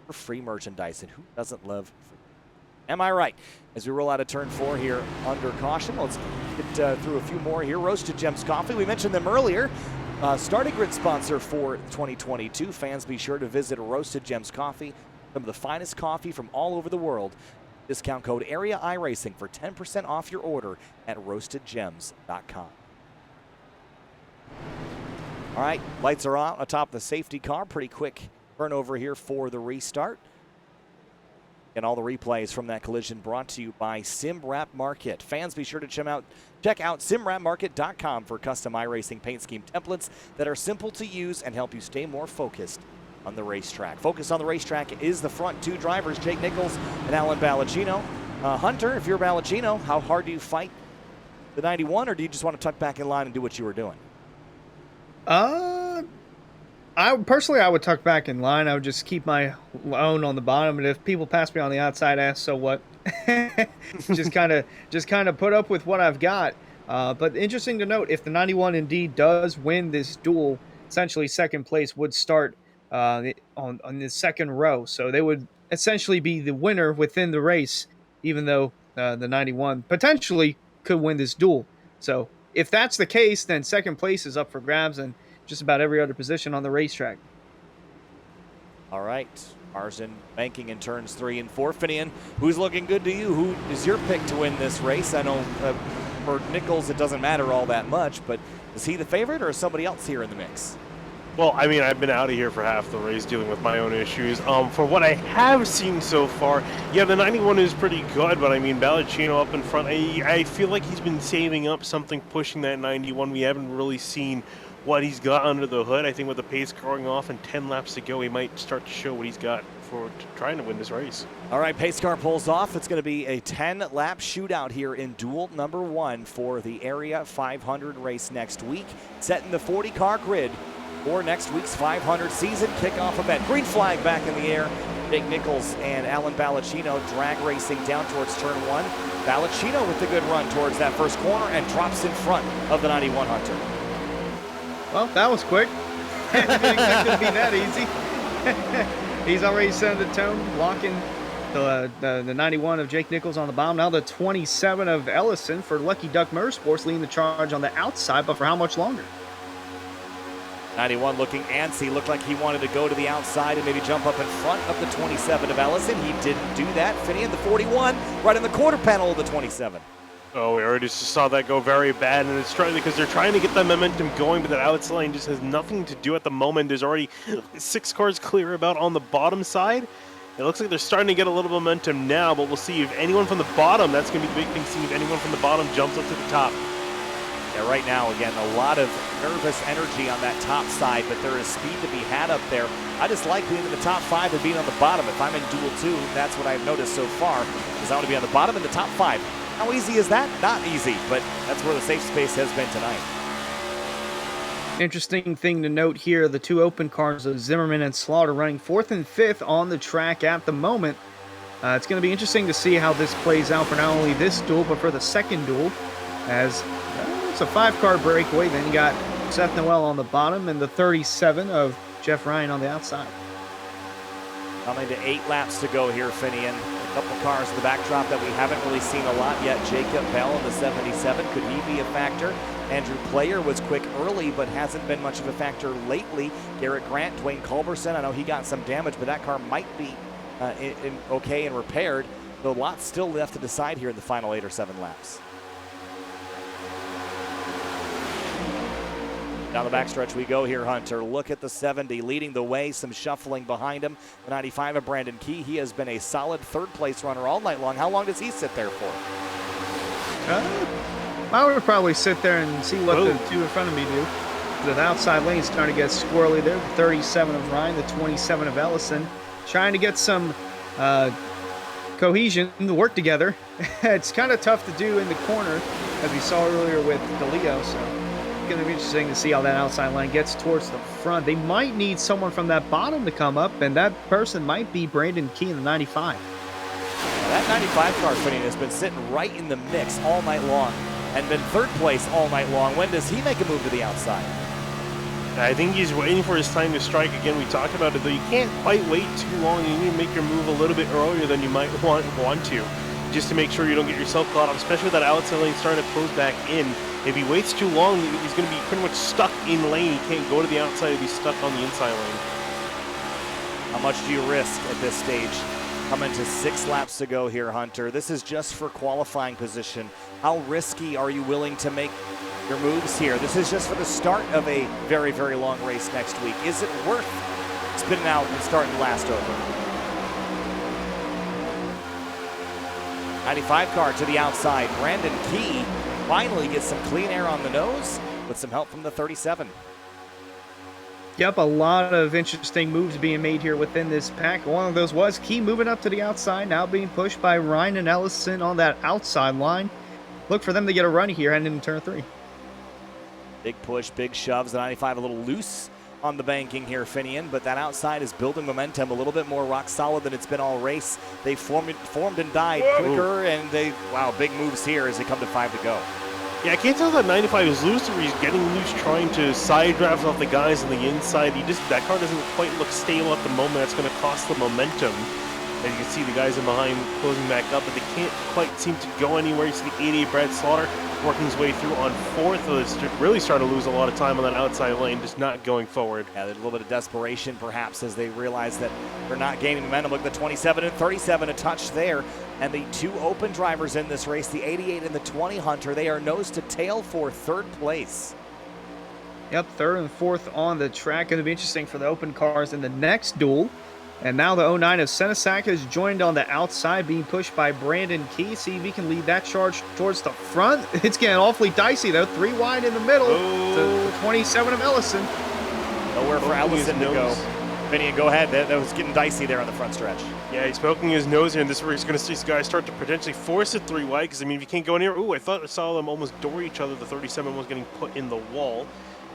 for free merchandise. And who doesn't love free? Am I right? As we roll out of turn 4 here under caution, let's get through a few more here. Roasted Gems Coffee, we mentioned them earlier. Starting grid sponsor for 2022. Fans, be sure to visit Roasted Gems Coffee. Some of the finest coffee from all over the world. Discount code Area iRacing for 10% off your order at roastedgems.com. All right, lights are on atop the safety car. Pretty quick turnover here for the restart. And all the replays from that collision brought to you by SimWrap Market. Fans, be sure to check out simwrapmarket.com for custom iRacing paint scheme templates that are simple to use and help you stay more focused on the racetrack. Focus on the racetrack is the front two drivers, Jake Nichols and Alan Ballacino. Hunter, if you're Ballacino, how hard do you fight the 91, or do you just want to tuck back in line and do what you were doing? I would tuck back in line. I would just keep my own on the bottom, and if people pass me on the outside, so what? just kind of put up with what I've got. But interesting to note, if the 91 indeed does win this duel, essentially second place would start on the second row. So they would essentially be the winner within the race, even though the 91 potentially could win this duel. So if that's the case, then second place is up for grabs and just about every other position on the racetrack. All right. Cars in banking in turns 3 and 4. Finian, who's looking good to you? Who is your pick to win this race? I know for Nichols it doesn't matter all that much, but is he the favorite or is somebody else here in the mix? Well, I mean, I've been out of here for half the race dealing with my own issues. For what I have seen so far, yeah, the 91 is pretty good, but I mean, Ballacino up in front, I feel like he's been saving up something pushing that 91. We haven't really seen what he's got under the hood. I think with the pace going off and 10 laps to go, he might start to show what he's got for trying to win this race. All right, pace car pulls off. It's going to be a 10-lap shootout here in duel number 1 for the Area 500 race next week. Setting the 40-car grid for next week's 500 season kickoff event. Green flag back in the air. Jake Nichols and Alan Ballacino drag racing down towards turn 1. Ballacino with the good run towards that first corner and drops in front of the 91 Hunter. Well, that was quick. I didn't expect it to be that easy. He's already set the tone, blocking the 91 of Jake Nichols on the bottom. Now the 27 of Ellison for Lucky Duck Motorsports leading the charge on the outside, but for how much longer? 91 looking antsy, looked like he wanted to go to the outside and maybe jump up in front of the 27 of Ellison. He didn't do that. Finian, the 41, right in the quarter panel of the 27. Oh, we already just saw that go very bad, and it's trying because they're trying to get that momentum going, but that outside lane just has nothing to do at the moment. There's already 6 cars clear about on the bottom side. It looks like they're starting to get a little momentum now, but we'll see if anyone from the bottom, that's going to be the big thing, see if anyone from the bottom jumps up to the top. Yeah, right now, again, a lot of nervous energy on that top side, but there is speed to be had up there. I just like being in the top 5 and being on the bottom. If I'm in Duel 2, that's what I've noticed so far, is I want to be on the bottom in the top 5. How easy is that? Not easy, but that's where the safe space has been tonight. Interesting thing to note here, the 2 open cars of Zimmerman and Slaughter running 4th and 5th on the track at the moment. It's going to be interesting to see how this plays out for not only this duel, but for the second duel, as it's a 5-car breakaway. Then you got Seth Noel on the bottom and the 37 of Jeff Ryan on the outside. Coming to 8 laps to go here, Finian. A couple cars in the backdrop that we haven't really seen a lot yet. Jacob Bell in the 77, could he be a factor? Andrew Player was quick early, but hasn't been much of a factor lately. Garrett Grant, Dwayne Culberson, I know he got some damage, but that car might be okay and repaired. Though lots still left to decide here in the final 8 or 7 laps. Down the backstretch we go here, Hunter. Look at the 70 leading the way, some shuffling behind him. The 95 of Brandon Key. He has been a solid third-place runner all night long. How long does he sit there for? I would probably sit there and see what the two in front of me do. The outside lane is starting to get squirrely there. The 37 of Ryan, the 27 of Ellison. Trying to get some cohesion to work together. It's kind of tough to do in the corner, as we saw earlier with DeLeo, so it's going to be interesting to see how that outside line gets towards the front. They might need someone from that bottom to come up, and that person might be Brandon Key in the 95. That 95 car, Finian, has been sitting right in the mix all night long and been third place all night long. When does he make a move to the outside? I think he's waiting for his time to strike. Again, we talked about it, though. You can't quite wait too long. You need to make your move a little bit earlier than you might want to, just to make sure you don't get yourself caught up, especially with that outside lane starting to close back in. If he waits too long, he's going to be pretty much stuck in lane. He can't go to the outside if he's stuck on the inside lane. How much do you risk at this stage? Coming to 6 laps to go here, Hunter. This is just for qualifying position. How risky are you willing to make your moves here? This is just for the start of a very, very long race next week. Is it worth spinning out and starting last over? 95 car to the outside. Brandon Key finally gets some clean air on the nose with some help from the 37. Yep, a lot of interesting moves being made here within this pack. One of those was Key moving up to the outside, now being pushed by Ryan and Ellison on that outside line. Look for them to get a run here heading into turn 3. Big push, big shoves. The 95 a little loose on the banking here, Finian, but that outside is building momentum a little bit more rock solid than it's been all race. They formed and died quicker, and big moves here as they come to 5 to go. Yeah, I can't tell that 95 is loose or he's getting loose trying to side draft off the guys on the inside. That car doesn't quite look stable at the moment. That's going to cost the momentum. As you can see, the guys in behind closing back up, but they can't quite seem to go anywhere. You see the 88 Brad Slaughter working his way through on 4th. It's really starting to lose a lot of time on that outside lane, just not going forward. Yeah, there's a little bit of desperation perhaps as they realize that they're not gaining momentum. Look at the 27 and 37, a touch there. And the 2 open drivers in this race, the 88 and the 20 Hunter, they are nose to tail for 3rd place. Yep, 3rd and 4th on the track. Going to be interesting for the open cars in the next duel. And now the 09 of Senesac is joined on the outside, being pushed by Brandon Key. See if he can lead that charge towards the front. It's getting awfully dicey, though. 3 wide in the middle. The 27 of Ellison. Nowhere for Ellison to go. Finian, go ahead. That was getting dicey there on the front stretch. Yeah, he's poking his nose in. This is where he's going to see these guys start to potentially force it 3 wide. Because, I mean, if you can't go in here. Ooh, I thought I saw them almost door each other. The 37 was getting put in the wall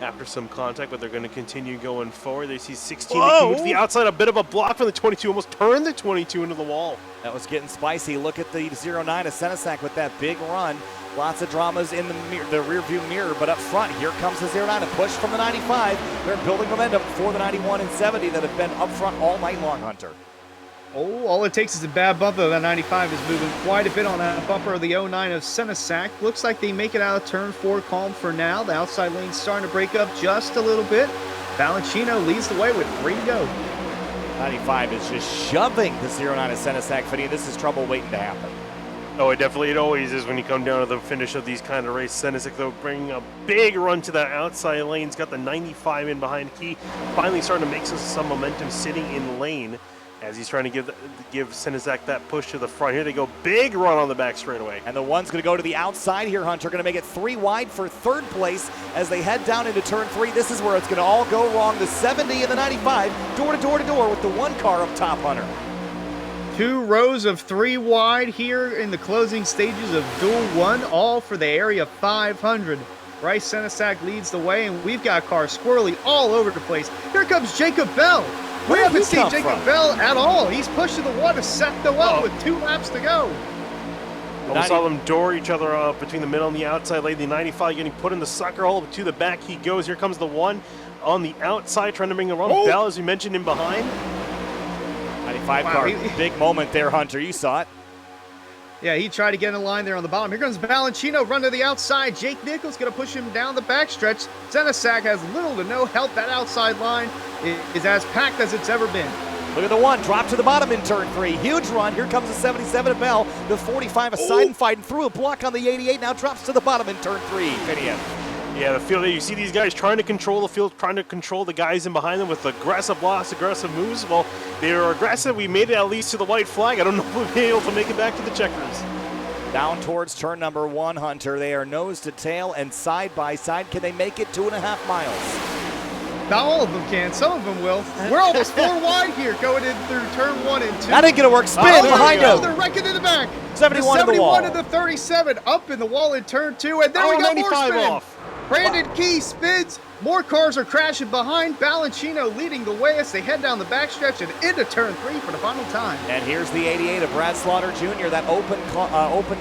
after some contact, but they're going to continue going forward. They see 16 move to the outside, a bit of a block from the 22, almost turned the 22 into the wall. That was getting spicy. Look at the 09 of Senesac with that big run. Lots of dramas in the rear view mirror, but up front, here comes the 09, a push from the 95. They're building momentum for the 91 and 70 that have been up front all night long, Hunter. Oh, all it takes is a bad bump, though. That 95 is moving quite a bit on that bumper of the 09 of Senesac. Looks like they make it out of turn 4 calm for now. The outside lane's starting to break up just a little bit. Valancino leads the way with 3 to go. 95 is just shoving the 09 of Senesac. Finian, this is trouble waiting to happen. Oh, it always is when you come down to the finish of these kind of races. Senesac, though, bringing a big run to that outside lane. He's got the 95 in behind Key. Finally starting to make some momentum sitting in lane as he's trying to give Senesac that push to the front. Here they go, big run on the back straightaway. And the one's going to go to the outside here, Hunter. Going to make it 3 wide for 3rd place as they head down into turn 3. This is where it's going to all go wrong. The 70 and the 95, door to door to door with the 1 car up top, Hunter. 2 rows of 3 wide here in the closing stages of Duel 1, all for the Area 500. Bryce Senesac leads the way, and we've got cars squirrely all over the place. Here comes Jacob Bell. We haven't seen Jacob Bell at all. He's pushing the 1 of Seth Noel with 2 laps to go. Almost saw them door each other up between the middle and the outside lane. The 95 getting put in the sucker hole, to the back he goes. Here comes the 1 on the outside trying to bring a run. Bell, as you mentioned, in behind. 95 car, big moment there, Hunter. You saw it. Yeah, he tried to get in line there on the bottom. Here comes Valancino, run to the outside. Jake Nichols going to push him down the backstretch. Senesac has little to no help. That outside line is as packed as it's ever been. Look at the 1, drop to the bottom in turn 3. Huge run. Here comes the 77 of Bell. The 45 aside and fighting through a block on the 88. Now drops to the bottom in turn 3. Finian. Yeah, the field, you see these guys trying to control the field, trying to control the guys in behind them with aggressive blocks, aggressive moves. Well, they were aggressive. We made it at least to the white flag. I don't know if we'll be able to make it back to the checkers. Down towards turn number 1, Hunter. They are nose to tail and side by side. Can they make it 2.5 miles? Not all of them can. Some of them will. We're almost 4 wide here going in through turn 1 and 2. That ain't going to work. Spin behind him. They're wrecking in the back. 71 the to the wall. 71 to the 37 up in the wall in turn 2. And there we got more 95 spin. off. Brandon Key spins. More cars are crashing behind. Balancino leading the way as they head down the backstretch and into turn 3 for the final time. And here's the 88 of Brad Slaughter Jr., that open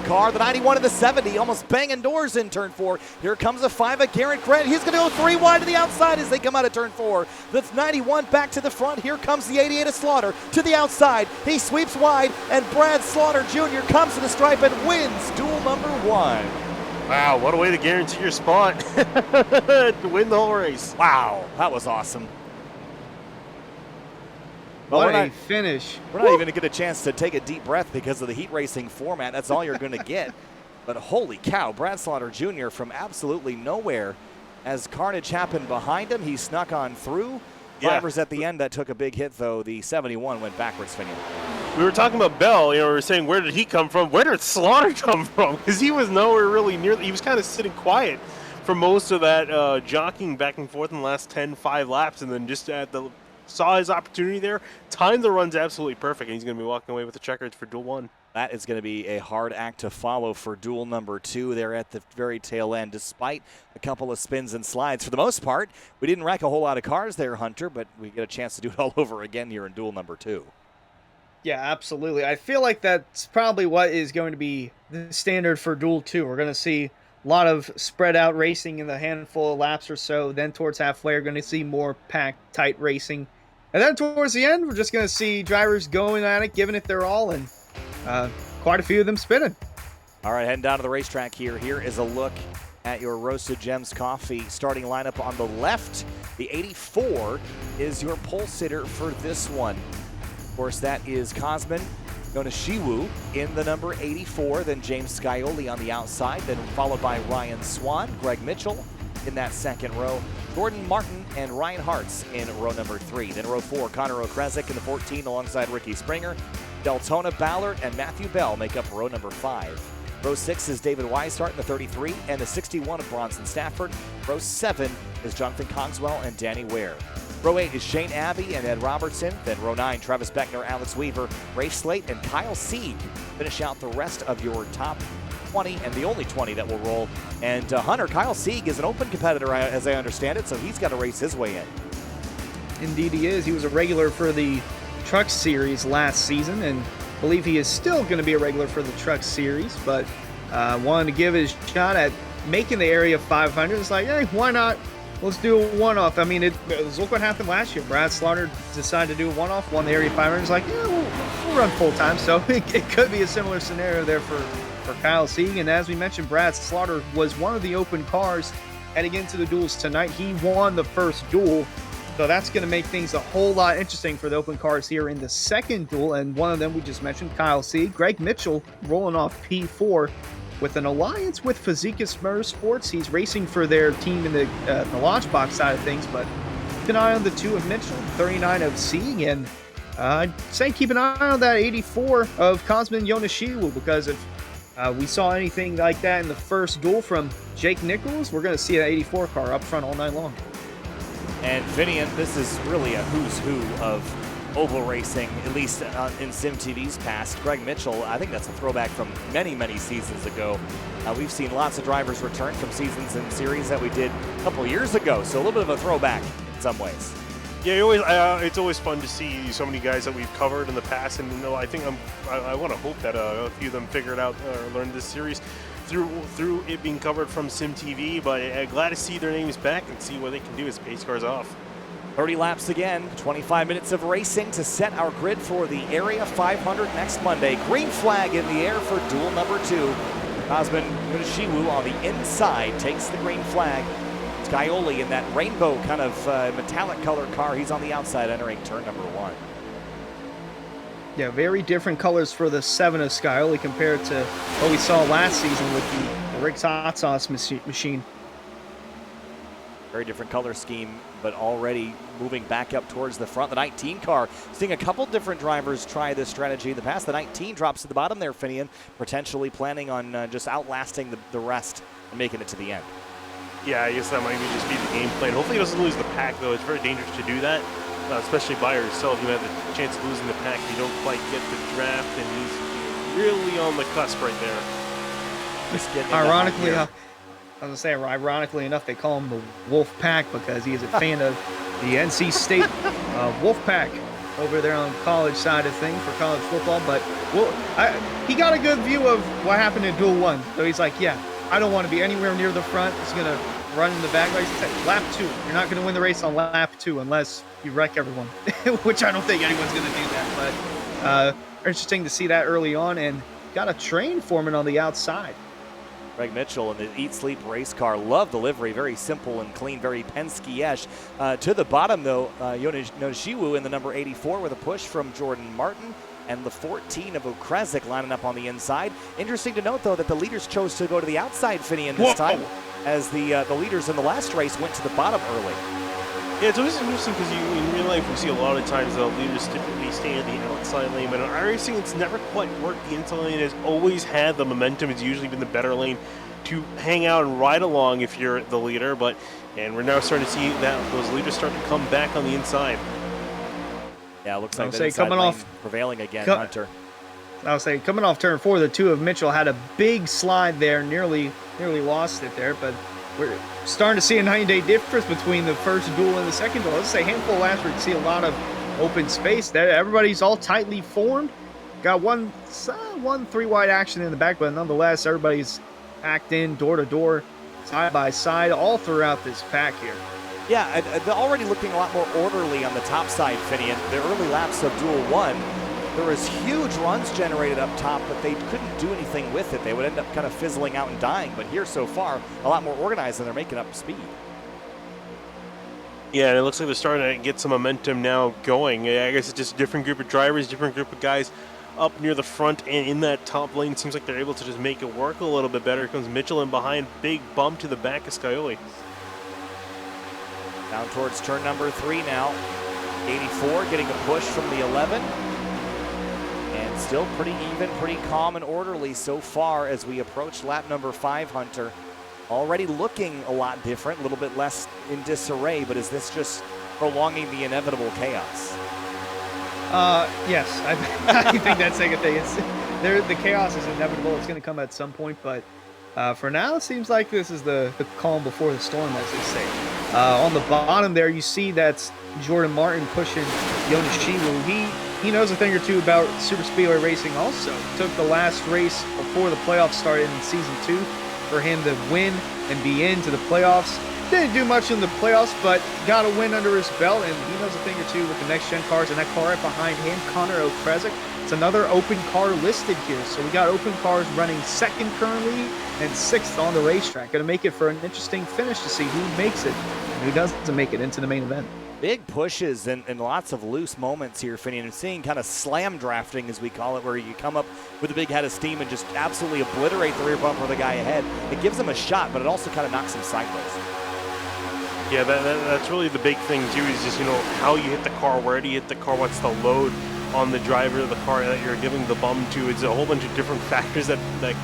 car. The 91 and the 70 almost banging doors in turn 4. Here comes a 5 of Garrett Grant. He's going to go 3 wide to the outside as they come out of turn 4. That's 91 back to the front. Here comes the 88 of Slaughter to the outside. He sweeps wide, and Brad Slaughter Jr. comes to the stripe and wins duel number 1. Wow, what a way to guarantee your spot to win the whole race. Wow, that was awesome. What a finish. We're not even going to get a chance to take a deep breath because of the heat racing format. That's all you're going to get. But holy cow, Brad Slaughter Jr. from absolutely nowhere. As carnage happened behind him, he snuck on through. Drivers at the end that took a big hit, though. The 71 went backwards, Finian. We were talking about Bell, we were saying, where did he come from? Where did Slaughter come from? Because he was nowhere really near. He was kind of sitting quiet for most of that jockeying back and forth in the last 5 laps, and then just saw his opportunity there, timed the runs absolutely perfect, and he's going to be walking away with the checkers for duel 1. That is going to be a hard act to follow for duel number 2 there at the very tail end, despite a couple of spins and slides. For the most part, we didn't wreck a whole lot of cars there, Hunter, but we get a chance to do it all over again here in duel number 2. Yeah, absolutely. I feel like that's probably what is going to be the standard for duel 2. We're going to see a lot of spread out racing in the handful of laps or so. Then towards halfway, we're going to see more packed, tight racing. And then towards the end, we're just going to see drivers going at it, giving it their all, and quite a few of them spinning. All right, heading down to the racetrack here. Here is a look at your Roasted Gems Coffee starting lineup on the left. The 84 is your pole sitter for this one. Of course, that is Cosmin Yonishiwu in the number 84, then James Scioli on the outside, then followed by Ryan Swan, Greg Mitchell in that second row, Gordon Martin and Ryan Hartz in row number 3. Then row 4, Connor Okrezik in the 14 alongside Ricky Springer. Deltona Ballard and Matthew Bell make up row number 5. Row 6 is David Weishart in the 33 and the 61 of Bronson Stafford. Row 7 is Jonathan Cogswell and Danny Ware. Row 8 is Shane Abbey and Ed Robertson. Then row 9, Travis Beckner, Alex Weaver, Rafe Slate, and Kyle Sieg finish out the rest of your top 20 and the only 20 that will roll. And Hunter, Kyle Sieg is an open competitor as I understand it, so he's got to race his way in. Indeed he is. He was a regular for the Truck Series last season, and I believe he is still going to be a regular for the Truck Series, but wanted to give his shot at making the Area 500. It's like, hey, why not? Let's do a one-off. I mean, look what happened last year. Brad Slaughter decided to do a one-off, won the Area 500. It's like, yeah, we'll run full-time. So it could be a similar scenario there for Kyle Sieg. And as we mentioned, Brad Slaughter was one of the open cars heading into the duels tonight. He won the first duel. So that's going to make things a whole lot interesting for the open cars here in the second duel. And one of them we just mentioned, Kyle Sieg. Greg Mitchell rolling off P4 with an alliance with Fazika Motorsports. He's racing for their team in the launch box side of things, but keep an eye on the 2 of Mitchell, 39 of Sieg, and I'd say keep an eye on that 84 of Cosmin Yonishiwu, because if we saw anything like that in the first duel from Jake Nichols, we're going to see that 84 car up front all night long. And Finian, this is really a who's who of oval racing, at least in SimTV's past. Greg Mitchell, I think that's a throwback from many, many seasons ago. We've seen lots of drivers return from seasons and series that we did a couple years ago, so a little bit of a throwback in some ways. Yeah, it's always fun to see so many guys that we've covered in the past, and I think I want to hope that a few of them figured out or learned this series through it being covered from SimTV. But glad to see their names back and see what they can do as pace cars off. 30 laps again, 25 minutes of racing to set our grid for the Area 500 next Monday. Green flag in the air for duel number 2. Cosmin Yonishiwu on the inside takes the green flag. Scioli in that rainbow kind of metallic color car. He's on the outside entering turn number 1. Yeah, very different colors for the 7 of Scioli compared to what we saw last season with the Rick's Hot Sauce machine. Very different color scheme, but already moving back up towards the front. The 19 car, seeing a couple different drivers try this strategy in the past. The 19 drops to the bottom there, Finian, potentially planning on just outlasting the rest and making it to the end. Yeah, I guess that might just be the game plan. Hopefully he doesn't lose the pack, though. It's very dangerous to do that, especially by yourself. You have the chance of losing the pack if you don't quite get the draft, and he's really on the cusp right there. Just getting Ironically, I was gonna say, ironically enough, they call him the Wolf Pack because he is a fan of the NC State Wolf Pack over there on the college side of things for college football. But he got a good view of what happened in Duel 1. So he's like, yeah, I don't want to be anywhere near the front. He's gonna run in the back. Like I said, lap 2. You're not gonna win the race on lap 2 unless you wreck everyone, which I don't think anyone's gonna do that. But interesting to see that early on, and got a train forming on the outside. Greg Mitchell in the Eat Sleep race car. Love the livery. Very simple and clean. Very Penske-ish. To the bottom, though, Yonishiwu in the number 84 with a push from Jordan Martin. And the 14 of Okresic lining up on the inside. Interesting to note, though, that the leaders chose to go to the outside, Finian, this time, as the leaders in the last race went to the bottom early. Yeah, it's always interesting because in real life we see a lot of times the leaders typically stay in the outside lane, but in iRacing it's never quite worked. The inside lane has always had the momentum. It's usually been the better lane to hang out and ride along if you're the leader. And we're now starting to see that those leaders start to come back on the inside. Yeah, it looks like the inside lane prevailing again, Hunter. I'll say coming off turn 4, the 2 of Mitchell had a big slide there, nearly lost it there, but we're starting to see a 9-day difference between the first duel and the second duel. Let's say a handful of laps where you can see a lot of open space. There, everybody's all tightly formed. Got one 3-wide action in the back, but nonetheless, everybody's packed in door to door, side by side, all throughout this pack here. Yeah, they're already looking a lot more orderly on the top side, Finian. The early laps of Duel 1, there was huge runs generated up top, but they couldn't do anything with it. They would end up kind of fizzling out and dying. But here so far, a lot more organized, and they're making up speed. Yeah, and it looks like they're starting to get some momentum now going. I guess it's just a different group of drivers, different group of guys up near the front and in that top lane. It seems like they're able to just make it work a little bit better. Here comes Mitchell in behind. Big bump to the back of Scioli. Down towards turn number 3 now. 84 getting a push from the 11. And still pretty even, pretty calm and orderly so far as we approach lap number 5, Hunter. Already looking a lot different, a little bit less in disarray, but is this just prolonging the inevitable chaos? Yes, I think that's like a thing. The chaos is inevitable. It's going to come at some point, but for now, it seems like this is the calm before the storm, as they say. On the bottom there, you see that's Jordan Martin pushing Yonishiwu. He knows a thing or two about super speedway racing also. Took the last race before the playoffs started in Season 2 for him to win and be into the playoffs. Didn't do much in the playoffs, but got a win under his belt, and he knows a thing or two with the next-gen cars. And that car right behind him, Connor Okresic, it's another open car listed here. So we got open cars running 2nd currently and 6th on the racetrack. Going to make it for an interesting finish to see who makes it and who doesn't make it into the main event. Big pushes and lots of loose moments here, Finian. And seeing kind of slam drafting, as we call it, where you come up with a big head of steam and just absolutely obliterate the rear bumper of the guy ahead. It gives him a shot, but it also kind of knocks him sideways. Yeah, that's really the big thing, too, is just, how you hit the car, where do you hit the car, what's the load on the driver of the car that you're giving the bump to. It's a whole bunch of different factors that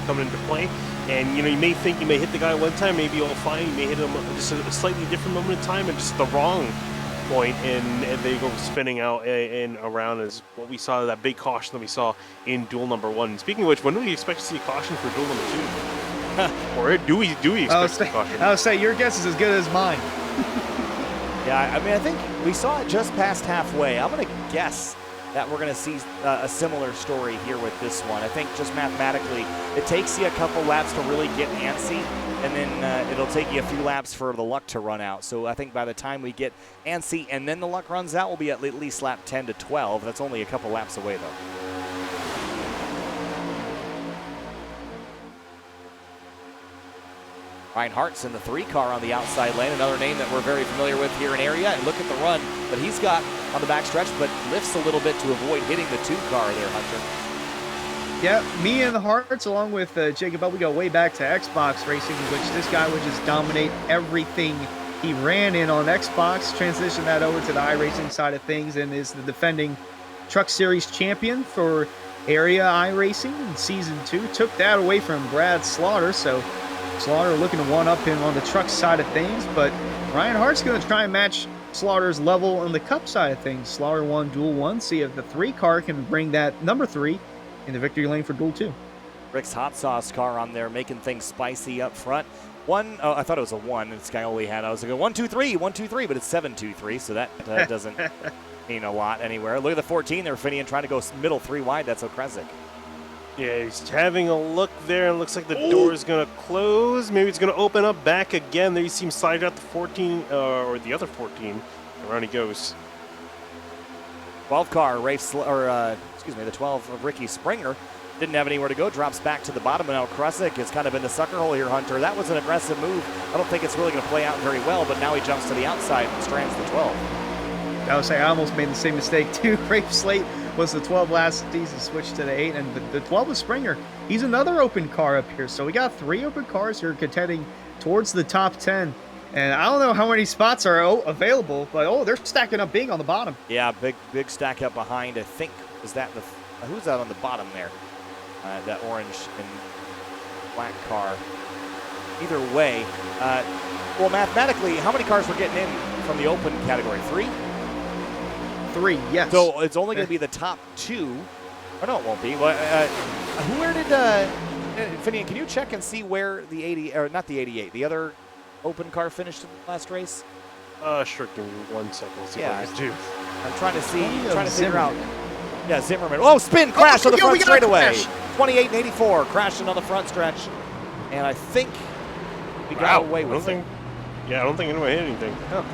come into play. And, you may think you may hit the guy one time, maybe you'll find you may hit him just a slightly different moment in time and just the wrong point, and they go spinning out and around as what we saw, that big caution that we saw in duel number 1. Speaking of which, when do we expect to see a caution for duel number 2? Or do we expect a caution? I would say your guess is as good as mine. Yeah, I mean, I think we saw it just past halfway. I'm going to guess that we're going to see a similar story here with this one. I think just mathematically, it takes you a couple laps to really get antsy, and then it'll take you a few laps for the luck to run out. So I think by the time we get antsy and then the luck runs out, we'll be at least lap 10 to 12. That's only a couple laps away, though. Reinhardt's in the 3 car on the outside lane, another name that we're very familiar with here in area. And look at the run that he's got on the backstretch, but lifts a little bit to avoid hitting the 2 car there, Hunter. Yeah, me and the Hearts, along with Jacob Bell, we go way back to Xbox racing, in which this guy would just dominate everything He ran in on Xbox, transitioned that over to the iRacing side of things, and is the defending Truck Series champion for area iRacing in Season 2. Took that away from Brad Slaughter, so Slaughter looking to one-up him on the truck side of things, but Ryan Hart's going to try and match Slaughter's level on the Cup side of things. Slaughter won Duel 1, see if the 3 car can bring that number 3 in the victory lane for Duel 2. Rick's hot sauce car on there, making things spicy up front. Oh, I thought it was a 1. This guy only had, I was like, 1, 2, 3, 1, 2, 3, but it's 7, 2, 3, so that doesn't mean a lot anywhere. Look at the 14 there, Finian trying to go middle 3 wide. That's Okrezik. Yeah, he's having a look there. It looks like the door is going to close. Maybe it's going to open up back again. There you see him slide out the 14, or the other 14. Around he goes. 12 car, the 12 of Ricky Springer. Didn't have anywhere to go, drops back to the bottom, and now Krusik is kind of in the sucker hole here, Hunter. That was an aggressive move. I don't think it's really going to play out very well, but now he jumps to the outside and strands the 12. I would say I almost made the same mistake too. Rafe Slate was the 12 last season, switched to the 8, and the 12 was Springer. He's another open car up here, so we got 3 open cars here contending towards the top 10. And I don't know how many spots are available, but they're stacking up big on the bottom. Yeah, big stack up behind. I think, is that who's that on the bottom there? That orange and black car. Either way, well, mathematically, how many cars we're getting in from the open category? 3? 3, yes. So it's only going to be the top 2. Or no, it won't be. Where did Finian? Can you check and see where the 80, or not the 88, the other open car finished in the last race? Sure. Give me 1 second. Let's see Yeah, what I can do. I'm trying to figure out. Yeah, Zimmerman. Oh, spin crash on the front straightaway. 28 and 84 crashing on the front stretch, and I think we got away with it. Yeah, I don't think anyone hit anything. No.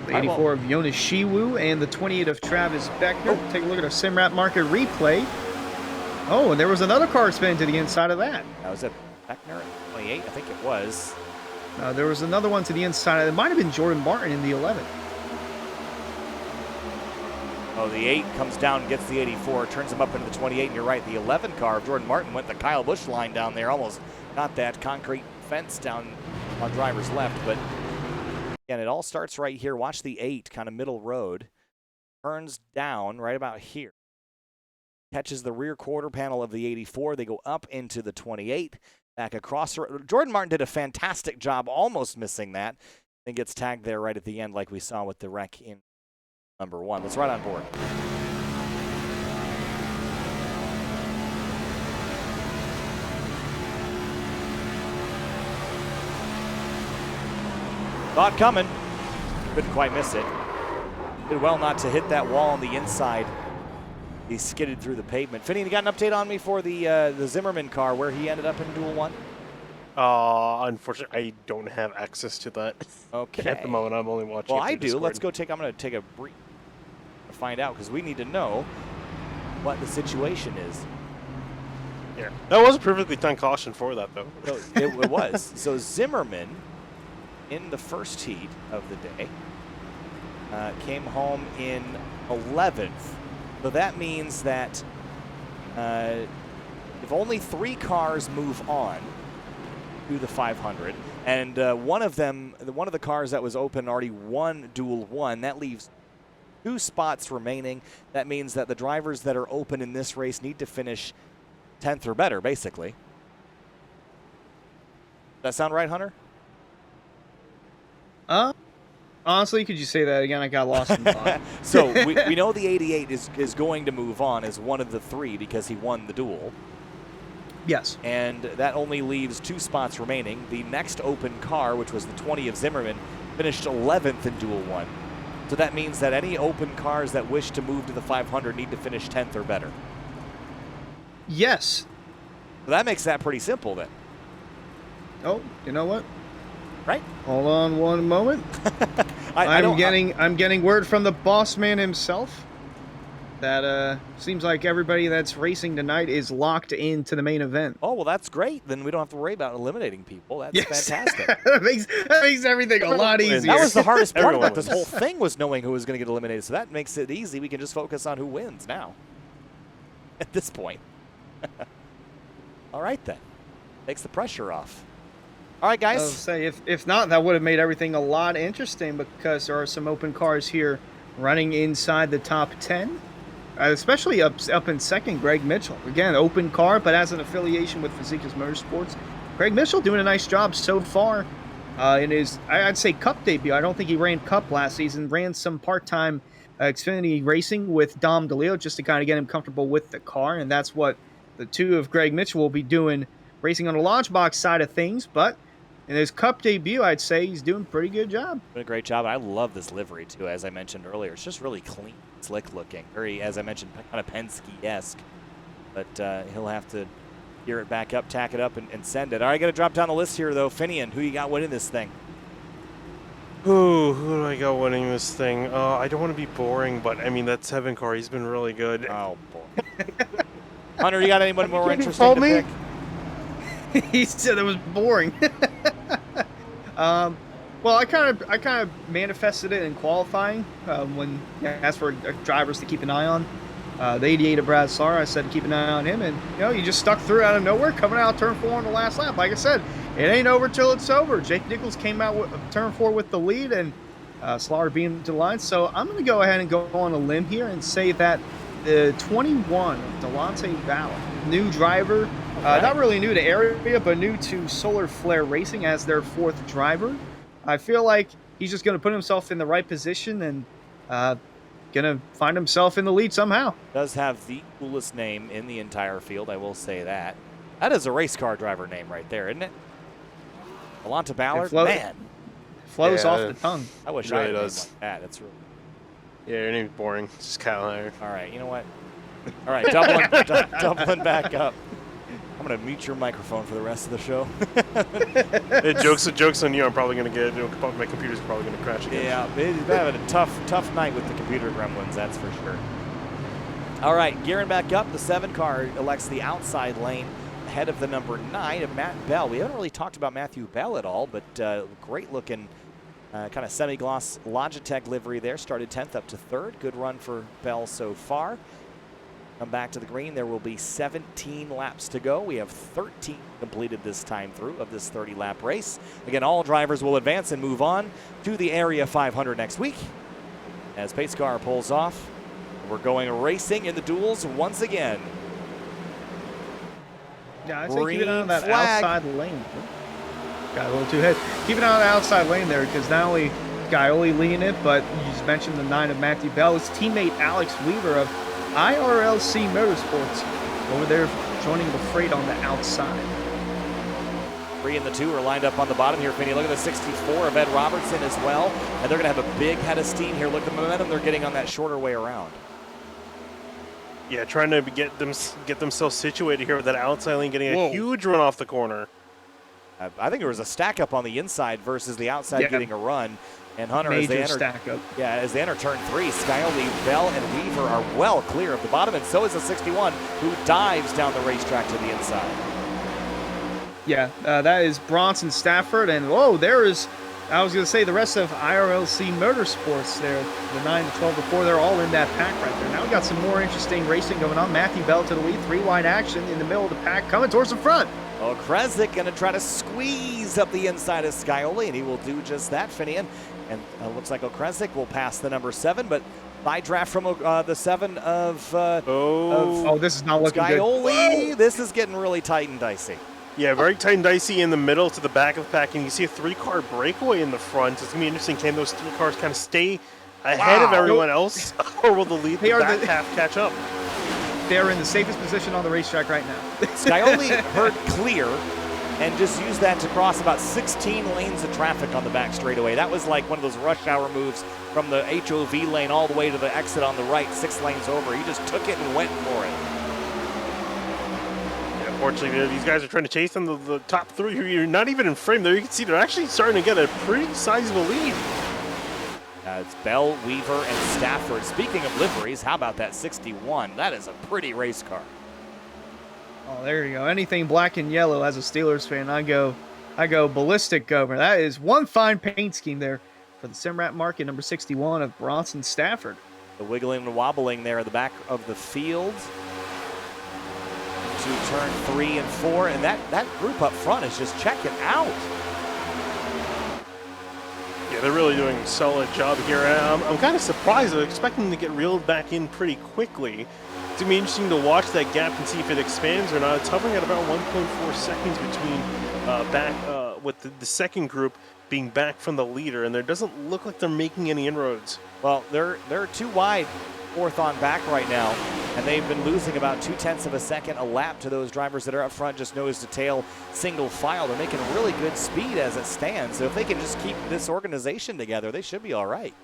The 84 of Jonas Shiwu and the 28 of Travis Beckner. Take a look at our Simrat Market replay. Oh, and there was another car spin to the inside of that. That was it. Beckner at 28, I think it was. There was another one to the inside. It might have been Jordan Martin in the 11. Oh, the 8 comes down and gets the 84, turns him up into the 28, and you're right, the 11 car of Jordan Martin went the Kyle Busch line down there, almost got that concrete fence down on driver's left, but again, it all starts right here. Watch the 8, kind of middle road, turns down right about here, catches the rear quarter panel of the 84, they go up into the 28, back across. Jordan Martin did a fantastic job, almost missing that, and gets tagged there right at the end like we saw with the wreck in number 1. Let's ride on board. Thought coming. Couldn't quite miss it. Did well not to hit that wall on the inside. He skidded through the pavement. Finney, you got an update on me for the Zimmerman car, where he ended up in Duel 1? Unfortunately, I don't have access to that. Okay. At the moment, I'm only watching. Well, it I through do. Discord. Let's go I'm going to take a brief to find out, because we need to know what the situation is. Yeah. That was a perfectly timed caution for that, though. So it was. So Zimmerman, in the first heat of the day, came home in 11th. So that means that if only 3 cars move on to the 500, and one of the cars that was open already won Duel 1, that leaves 2 spots remaining. That means that the drivers that are open in this race need to finish 10th or better, basically. Does that sound right, Hunter? Honestly, could you say that again? I got lost in thought. So we know the 88 is going to move on as one of the 3 because he won the duel. Yes. And that only leaves 2 spots remaining. The next open car, which was the 20 of Zimmerman, finished 11th in Duel 1. So that means that any open cars that wish to move to the 500 need to finish 10th or better. Yes. So that makes that pretty simple then. Oh, you know what? Right? Hold on one moment. I'm getting word from the boss man himself that seems like everybody that's racing tonight is locked into the main event. Oh, well, that's great. Then we don't have to worry about eliminating people. That's fantastic. that makes everything a lot easier. That was the hardest part about this whole thing, was knowing who was going to get eliminated. So that makes it easy. We can just focus on who wins now at this point. All right, then. Takes the pressure off. All right, I'll guys. say if not, that would have made everything a lot interesting because there are some open cars here running inside the top 10. Especially up in second, Greg Mitchell. Again, open car, but has an affiliation with Fazekas Motorsports. Greg Mitchell doing a nice job so far in his, I'd say, Cup debut. I don't think he ran Cup last season. Ran some part-time Xfinity racing with Dom DeLeo just to kind of get him comfortable with the car, and that's what the two of Greg Mitchell will be doing, racing on the launch box side of things. But in his Cup debut, I'd say he's doing a pretty good job. Doing a great job. I love this livery, too, as I mentioned earlier. It's just really clean, slick looking. Very, as I mentioned, kind of Penske-esque. But he'll have to gear it back up, tack it up, and send it. All right, got to drop down the list here, though. Finian, who you got winning this thing? Who do I got winning this thing? I don't want to be boring, but I mean, that 7 car, he's been really good. Oh, boy. Hunter, you got anyone more interesting told to me? pick? He said it was boring. Well, I kind of manifested it in qualifying when I asked for drivers to keep an eye on. The 88 of Brad Sar, I said to keep an eye on him, and he just stuck through out of nowhere, coming out turn 4 on the last lap. Like I said, it ain't over till it's over. Jake Nichols came out with turn 4 with the lead, and Slaughter beat him to the line. So I'm going to go ahead and go on a limb here and say that the 21 of Delonte Valley, new driver, not really new to area, but new to Solar Flare Racing as their 4th driver. I feel like he's just going to put himself in the right position and going to find himself in the lead somehow. Does have the coolest name in the entire field, I will say that. That is a race car driver name right there, isn't it? Alonta Ballard? Man. Flows Yeah, off the tongue. I wish really I had a name does. like that. It's really... Yeah, your name's boring. It's just Kyle Hire. All right, you know what? All right, doubling back up. I'm going to mute your microphone for the rest of the show. Jokes on you. I'm probably going to get, my computer's probably going to crash again. Yeah, he's been having a tough night with the computer gremlins, that's for sure. All right, gearing back up, the 7 car elects the outside lane ahead of the number 9 of Matt Bell. We haven't really talked about Matthew Bell at all, but great looking kind of semi-gloss Logitech livery there. Started 10th up to 3rd. Good run for Bell so far. Come back to the green. There will be 17 laps to go. We have 13 completed this time through of this 30-lap race. Again, all drivers will advance and move on to the Area 500 next week. As pace car pulls off, we're going racing in the duels once again. Yeah, I say keep an eye on that flag. outside lane. Got a little too ahead. Keep an eye on the outside lane there because not only Scioli leading it, but you just mentioned the 9 of Matthew Bell. His teammate Alex Weaver of IRLC Motorsports over there joining the freight on the outside. 3 and the 2 are lined up on the bottom here, Finney. Look at the 64 of Ed Robertson as well. And they're going to have a big head of steam here. Look at the momentum they're getting on that shorter way around. Yeah, trying to get themselves situated here with that outside lane, getting a huge run off the corner. I think there was a stack up on the inside versus the outside getting a run. And Hunter, Major as they enter, stack up. Yeah, as they enter turn 3, Scioli, Bell, and Weaver are well clear of the bottom, and so is the 61, who dives down the racetrack to the inside. Yeah, that is Bronson Stafford, and there is, I was going to say, the rest of IRLC Motorsports there, the 9 to 12 before, they're all in that pack right there. Now we got some more interesting racing going on. Matthew Bell to the lead, 3-wide action in the middle of the pack, coming towards the front. Oh, Kresick going to try to squeeze up the inside of Scioli, and he will do just that, Finian. And it looks like Okrezik will pass the number 7, but by draft from the 7 of this is not looking Scioli. This is getting really tight and dicey. Yeah, very tight and dicey in the middle to the back of the pack, and you see a 3-car breakaway in the front. It's going to be interesting. Can those 3 cars kind of stay ahead of everyone else, or will the lead the back half catch up? They're in the safest position on the racetrack right now. Scioli heard clear and just used that to cross about 16 lanes of traffic on the back straightaway. That was like one of those rush hour moves from the HOV lane all the way to the exit on the right, 6 lanes over. He just took it and went for it. Yeah, unfortunately, these guys are trying to chase them. The top 3 here, you're not even in frame there. You can see they're actually starting to get a pretty sizable lead. It's Bell, Weaver, and Stafford. Speaking of liveries, how about that 61? That is a pretty race car. Oh, there you go. Anything black and yellow as a Steelers fan, I go ballistic over. That is one fine paint scheme there for the Simrat market, number 61 of Bronson Stafford. The wiggling and wobbling there at the back of the field. into turn 3 and 4, and that group up front is just checking out. Yeah, they're really doing a solid job here. I'm kind of surprised. I'm expecting them to get reeled back in pretty quickly. It's going to be interesting to watch that gap and see if it expands or not. It's hovering at about 1.4 seconds between with the second group being back from the leader, and there doesn't look like they're making any inroads. Well, they're too wide, fourth on back right now, and they've been losing about 0.2 of a second a lap to those drivers that are up front, just nose to tail, single file. They're making really good speed as it stands. So if they can just keep this organization together, they should be all right.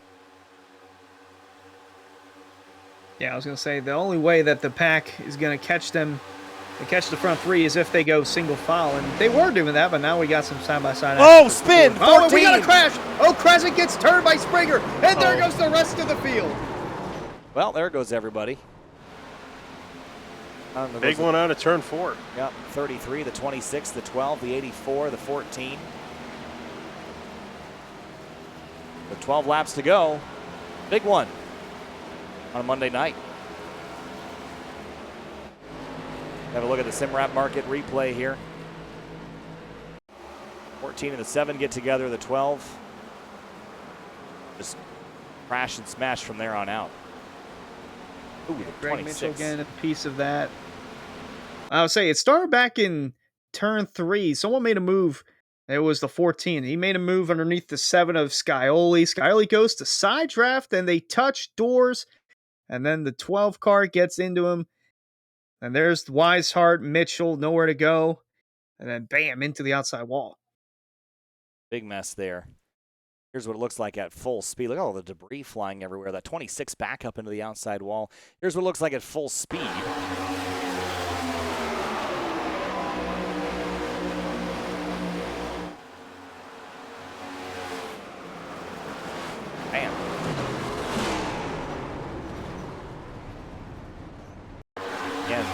Yeah, I was going to say the only way that the pack is going to catch them, to catch the front three, is if they go single file, and they were doing that, but now we got some side-by-side. Oh, spin! 14. Oh, we got a crash! Oh, Kresic gets turned by Springer, and there goes the rest of the field. Well, there goes everybody. Big one out of turn 4. Yep, 33, the 26, the 12, the 84, the 14. With 12 laps to go. Big one on a Monday night. Have a look at the SimWrap Market replay here. 14 and the 7 get together, the 12 just crash and smash from there on out. Ooh, the Greg 26. Mitchell getting a piece of that. I would say it started back in turn 3. Someone made a move. It was the 14. He made a move underneath the 7 of Scioli. Scioli goes to side draft, and they touch doors. And then the 12 car gets into him. And there's Weishart, Mitchell, nowhere to go. And then bam, into the outside wall. Big mess there. Here's what it looks like at full speed. Look at all the debris flying everywhere. That 26 back up into the outside wall. Here's what it looks like at full speed. Bam. Again.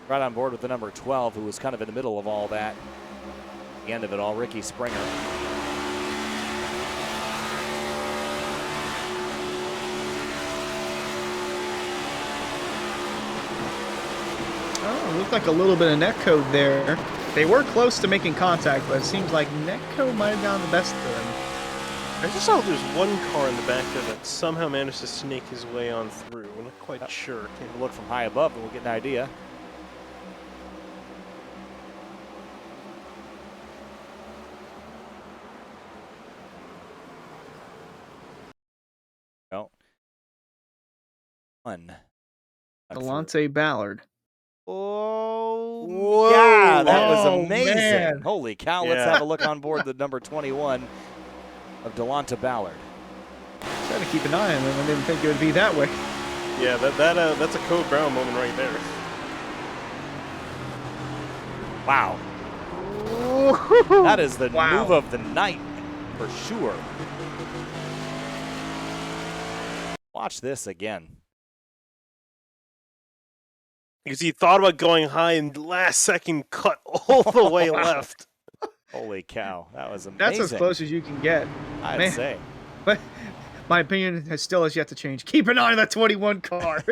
Right on board with the number 12, who was kind of in the middle of all that. The end of it all, Ricky Springer. Oh, it looked like a little bit of netcode there. They were close to making contact, but it seems like netcode might have gotten the best of them. I just saw there's one car in the back there that somehow managed to snake his way on through. I'm not quite sure. Take a look from high above and we'll get an idea. No. One. Delonte Ballard. Oh, Whoa. yeah, that was Oh, amazing. man. Holy cow, let's have a look on board the number 21 of Delonte Ballard. Trying to keep an eye on him. I didn't think it would be that way. Yeah, that's a Code Brown moment right there. Wow. That is the move of the night for sure. Watch this again. Because he thought about going high and last second cut all the way left. Holy cow, that was amazing. That's as close as you can get. I'd say. But my opinion still has yet to change. Keep an eye on that 21 car.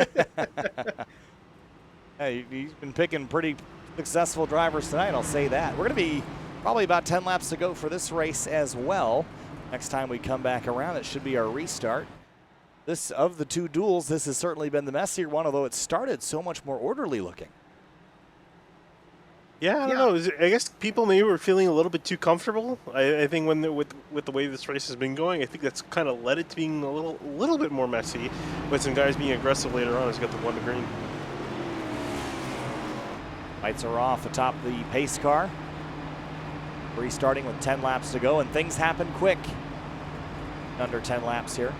Hey, he's been picking pretty successful drivers tonight, I'll say that. We're going to be probably about 10 laps to go for this race as well. Next time we come back around, it should be our restart. This, of the two duels, this has certainly been the messier one, although it started so much more orderly looking. Yeah, I don't know. I guess people maybe were feeling a little bit too comfortable. I think with the way this race has been going, I think that's kind of led it to being a little bit more messy. With some guys being aggressive later on, has got the one to green. Lights are off atop the pace car. Restarting with 10 laps to go, and things happen quick. Under 10 laps here.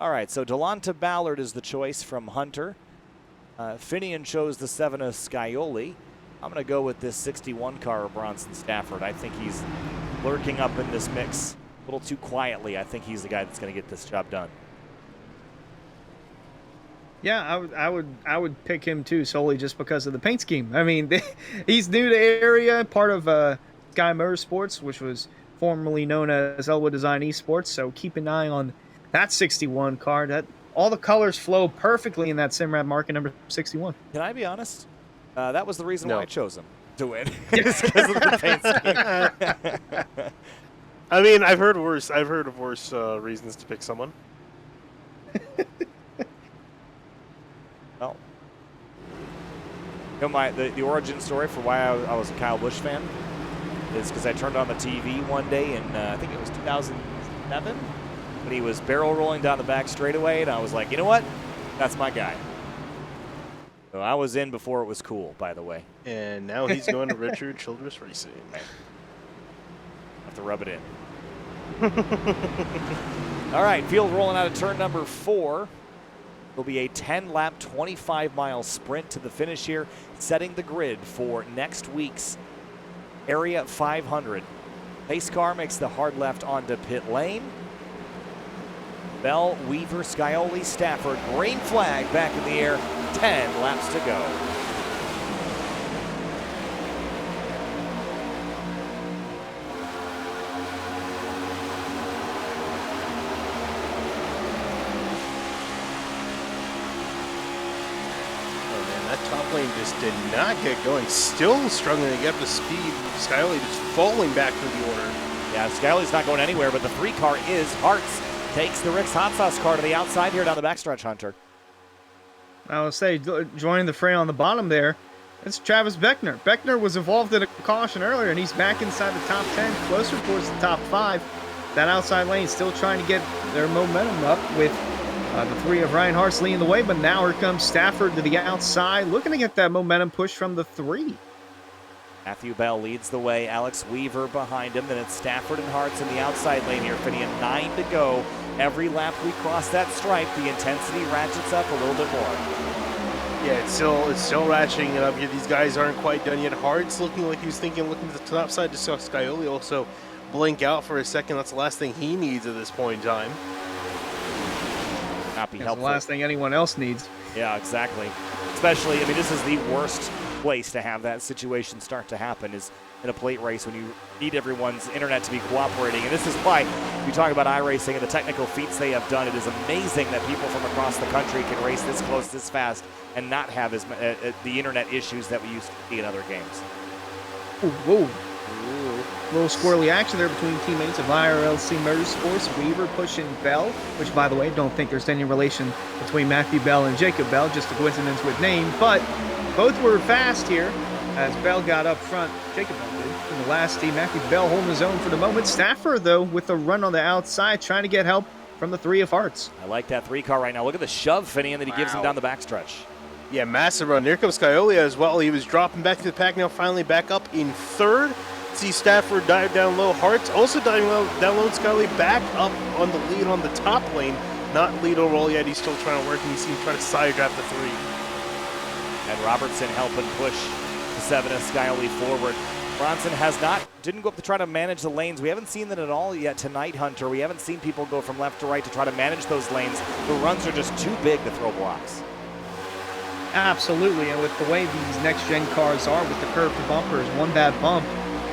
All right, so Delonte Ballard is the choice from Hunter. Finian chose the 7 of Scioli. I'm going to go with this 61 car of Bronson Stafford. I think he's lurking up in this mix a little too quietly. I think he's the guy that's going to get this job done. Yeah, I would pick him too solely just because of the paint scheme. I mean, he's new to area, part of Sky Motorsports, which was formerly known as Elwood Design Esports. So keep an eye on that 61 car. That all the colors flow perfectly in that Simrad market number 61. Can I be honest? That was the reason why No. I chose him to win. It's because of the paint scheme. I mean, I've heard worse. I've heard of worse reasons to pick someone. Well, you know, the origin story for why I was a Kyle Busch fan is because I turned on the TV one day in I think it was 2007 when he was barrel rolling down the back straightaway, and I was like, you know what? That's my guy. So I was in before it was cool, by the way. And now he's going to Richard Childress Racing. Have to rub it in. All right, field rolling out of turn number 4. It'll be a 10-lap, 25-mile sprint to the finish here, setting the grid for next week's Area 500. Pace car makes the hard left onto pit lane. Bell, Weaver, Scioli, Stafford, green flag back in the air, 10 laps to go. Top lane just did not get going. Still struggling to get up to speed. Scioli just falling back through the order. Yeah, Scioli's not going anywhere, but the 3 car is Hartz. Takes the Rick's Hot Sauce car to the outside here down the backstretch, Hunter. I will say, joining the fray on the bottom there, it's Travis Beckner. Beckner was involved in a caution earlier, and he's back inside the top 10, closer towards the top 5. That outside lane still trying to get their momentum up with the 3 of Ryan Hartz leading the way, but now here comes Stafford to the outside, looking to get that momentum push from the 3. Matthew Bell leads the way. Alex Weaver behind him. Then it's Stafford and Hartz in the outside lane here. Finian, 9 to go. Every lap we cross that stripe, the intensity ratchets up a little bit more. Yeah, it's still ratcheting it up here. These guys aren't quite done yet. Hart's looking like he was thinking, looking to the top side. Just saw Scioli also blink out for a second. That's the last thing he needs at this point in time. Not be That's helpful. the last thing anyone else needs. Yeah, exactly. Especially, I mean, this is the worst place to have that situation start to happen is in a plate race when you need everyone's internet to be cooperating. And this is why we talk about iRacing and the technical feats they have done. It is amazing that people from across the country can race this close, this fast, and not have the internet issues that we used to see in other games. Ooh, whoa. A little squirrely action there between teammates of IRLC Motorsports. Weaver pushing Bell, which, by the way, don't think there's any relation between Matthew Bell and Jacob Bell, just a coincidence with name. But both were fast here as Bell got up front. Jacob Bell did in the last team. Matthew Bell holding his own for the moment. Stafford, though, with the run on the outside, trying to get help from the 3 of Hartz. I like that 3 car right now. Look at the shove, Finian, that he gives him down the backstretch. Yeah, massive run. Here comes Scioli as well. He was dropping back to the pack, now finally back up in 3rd. See Stafford dive down low. Hartz also diving down low. Scioli back up on the lead on the top lane. Not lead overall yet. He's still trying to work, and you see him trying to side grab the 3. And Robertson helping push the 7 of Scioli forward. Bronson didn't go up to try to manage the lanes. We haven't seen that at all yet tonight, Hunter. We haven't seen people go from left to right to try to manage those lanes. The runs are just too big to throw blocks. Absolutely, and with the way these next-gen cars are with the curved bumpers, one bad bump,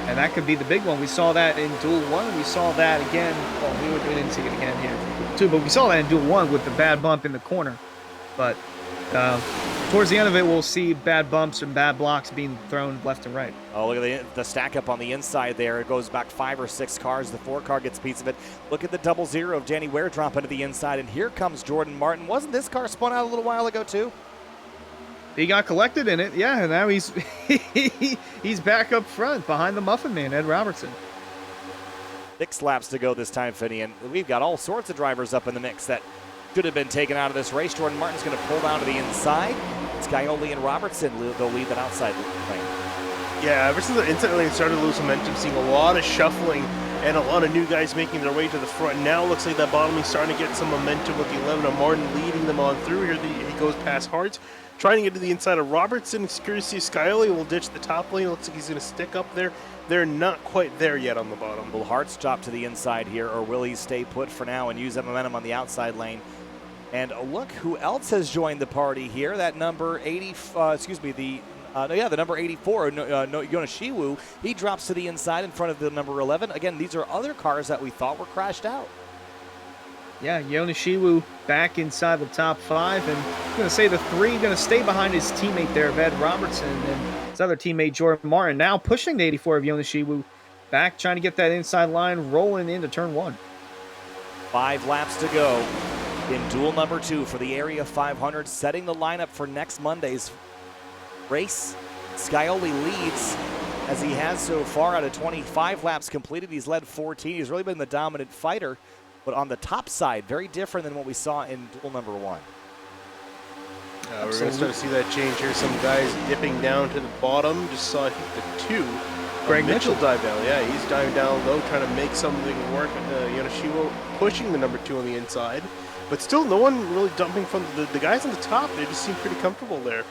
and that could be the big one. We saw that in Duel 1. We saw that again. Well, we didn't see it again here, too, but we saw that in Duel 1 with the bad bump in the corner. But towards the end of it, we'll see bad bumps and bad blocks being thrown left and right. Oh, look at the stack up on the inside there. It goes back 5 or 6 cars. The 4 car gets a piece of it. Look at the 0-0 of Danny Ware dropping to the inside, and here comes Jordan Martin. Wasn't this car spun out a little while ago, too? He got collected in it, yeah, and now he's he's back up front behind the Muffin Man, Ed Robertson. 6 laps to go this time, Finian. We've got all sorts of drivers up in the mix that should have been taken out of this race. Jordan Martin's going to pull down to the inside. Scioli and Robertson, they'll lead that outside lane. Yeah, ever since the inside lane started to lose momentum, seeing a lot of shuffling and a lot of new guys making their way to the front. Now looks like that bottom is starting to get some momentum with the 11 of Martin leading them on through here. He goes past Hartz, trying to get to the inside of Robertson. Courtesy Scioli will ditch the top lane. Looks like he's going to stick up there. They're not quite there yet on the bottom. Will Hartz drop to the inside here, or will he stay put for now and use that momentum on the outside lane? And look who else has joined the party here. That number 80, the number 84, Yoneshiwu, he drops to the inside in front of the number 11. Again, these are other cars that we thought were crashed out. Yeah, Yoneshiwu back inside the top 5, and I'm going to say the 3 going to stay behind his teammate there, Ed Robertson, and his other teammate, Jordan Martin, now pushing the 84 of Yoneshiwu back, trying to get that inside line, rolling into turn 1. 5 laps to go in duel number 2 for the Area 500, setting the lineup for next Monday's race. Scioli leads as he has so far out of 25 laps completed. He's led 14. He's really been the dominant fighter. But on the top side, very different than what we saw in duel number 1. We're going to start to see that change here. Some guys dipping down to the bottom. Just saw, I think, the 2. Greg Mitchell dive down. Yeah, he's diving down low, trying to make something work. Yoneshiwu pushing the number 2 on the inside. But still, no one really dumping from the guys on the top. They just seem pretty comfortable there.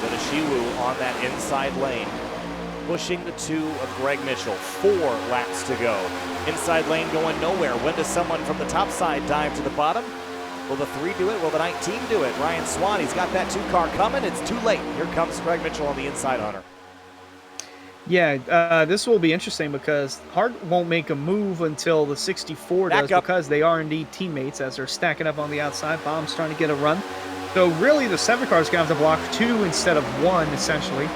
Yoneshiwu on that inside lane, pushing the 2 of Greg Mitchell. 4 laps to go. Inside lane going nowhere. When does someone from the top side dive to the bottom? Will the 3 do it? Will the 19 do it? Ryan Swan, he's got that 2 car coming. It's too late. Here comes Greg Mitchell on the inside, Hunter. Yeah, this will be interesting because Hart won't make a move until the 64 does, because they are indeed teammates as they're stacking up on the outside. Bomb's trying to get a run. So really the 7 car is going to have to block 2 instead of 1, essentially,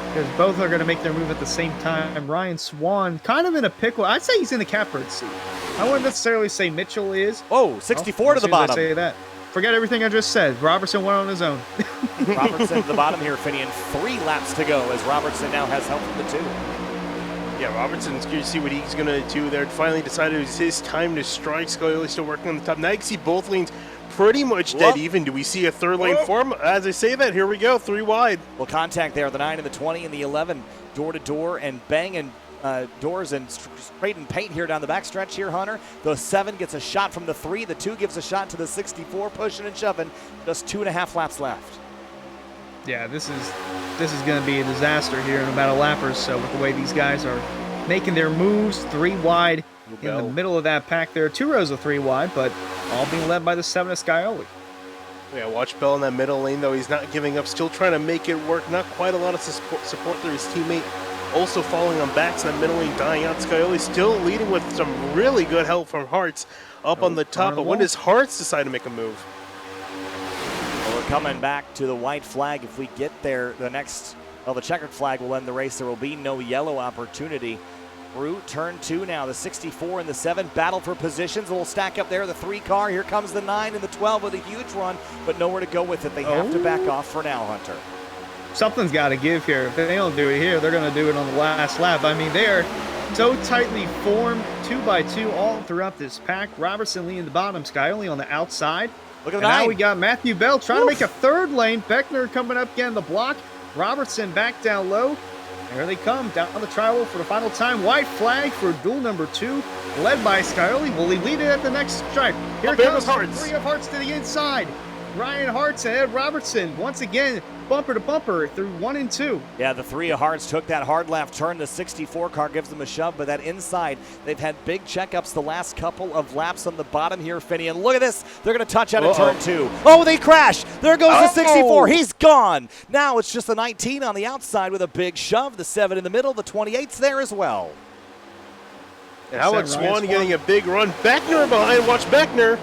because both are going to make their move at the same time. Ryan Swan kind of in a pickle. I'd say he's in the catbird seat. I wouldn't necessarily say Mitchell is. Oh, 64 to the bottom. I say that. Forget everything I just said. Robertson went on his own. Robertson to the bottom here, Finian. 3 laps to go as Robertson now has help from the 2. Yeah, Robertson's curious to see what he's going to do there. Finally decided it was his time to strike. Scaglioli still working on the top. Now you can see both lanes pretty much dead even. Do we see a 3rd lane form? As I say that, here we go, 3 wide. Well, contact there, the 9 and the 20 and the 11, door to door and banging doors and straight and paint here down the backstretch here, Hunter. The 7 gets a shot from the 3. The 2 gives a shot to the 64, pushing and shoving. Just 2.5 laps left. Yeah, this is going to be a disaster here in about a lap or so with the way these guys are making their moves. 3 wide in the middle of that pack there. 2 rows of 3 wide, but all being led by the 7 of Scioli. Yeah, watch Bell in that middle lane, though. He's not giving up, still trying to make it work. Not quite a lot of support there. His teammate also falling on backs in that middle lane, dying out. Scioli still leading with some really good help from Hartz up on the top. But when does Hartz decide to make a move? Well, we're coming back to the white flag. If we get there, the checkered flag will end the race. There will be no yellow opportunity. Through turn 2 now, the 64 and the 7 battle for positions. A little stack up there, the 3 car. Here comes the 9 and the 12 with a huge run, but nowhere to go with it. They have to back off for now, Hunter. Something's got to give here. If they don't do it here, they're going to do it on the last lap. I mean, they're so tightly formed, 2 by 2 all throughout this pack. Robertson leading the bottom, Scioli on the outside. Look at the 9. Now we got Matthew Bell trying to make a 3rd lane. Beckner coming up again the block. Robertson back down low. There they come, down on the tri-wall for the final time. White flag for duel number 2, led by Scioli. Will he lead it at the next stripe? Here comes Hartz. 3 of Hartz to the inside. Ryan Hartz and Ed Robertson, once again, bumper to bumper through 1 and 2. Yeah, the 3 of Hartz took that hard left turn. The 64 car gives them a shove, but that inside, they've had big checkups the last couple of laps on the bottom here, Finian. Look at this. They're going to touch out of turn 2. Oh, they crash. There goes the 64. He's gone. Now it's just the 19 on the outside with a big shove. The 7 in the middle. The 28's there as well. And how about Swan getting a big run? Beckner behind. Watch Beckner.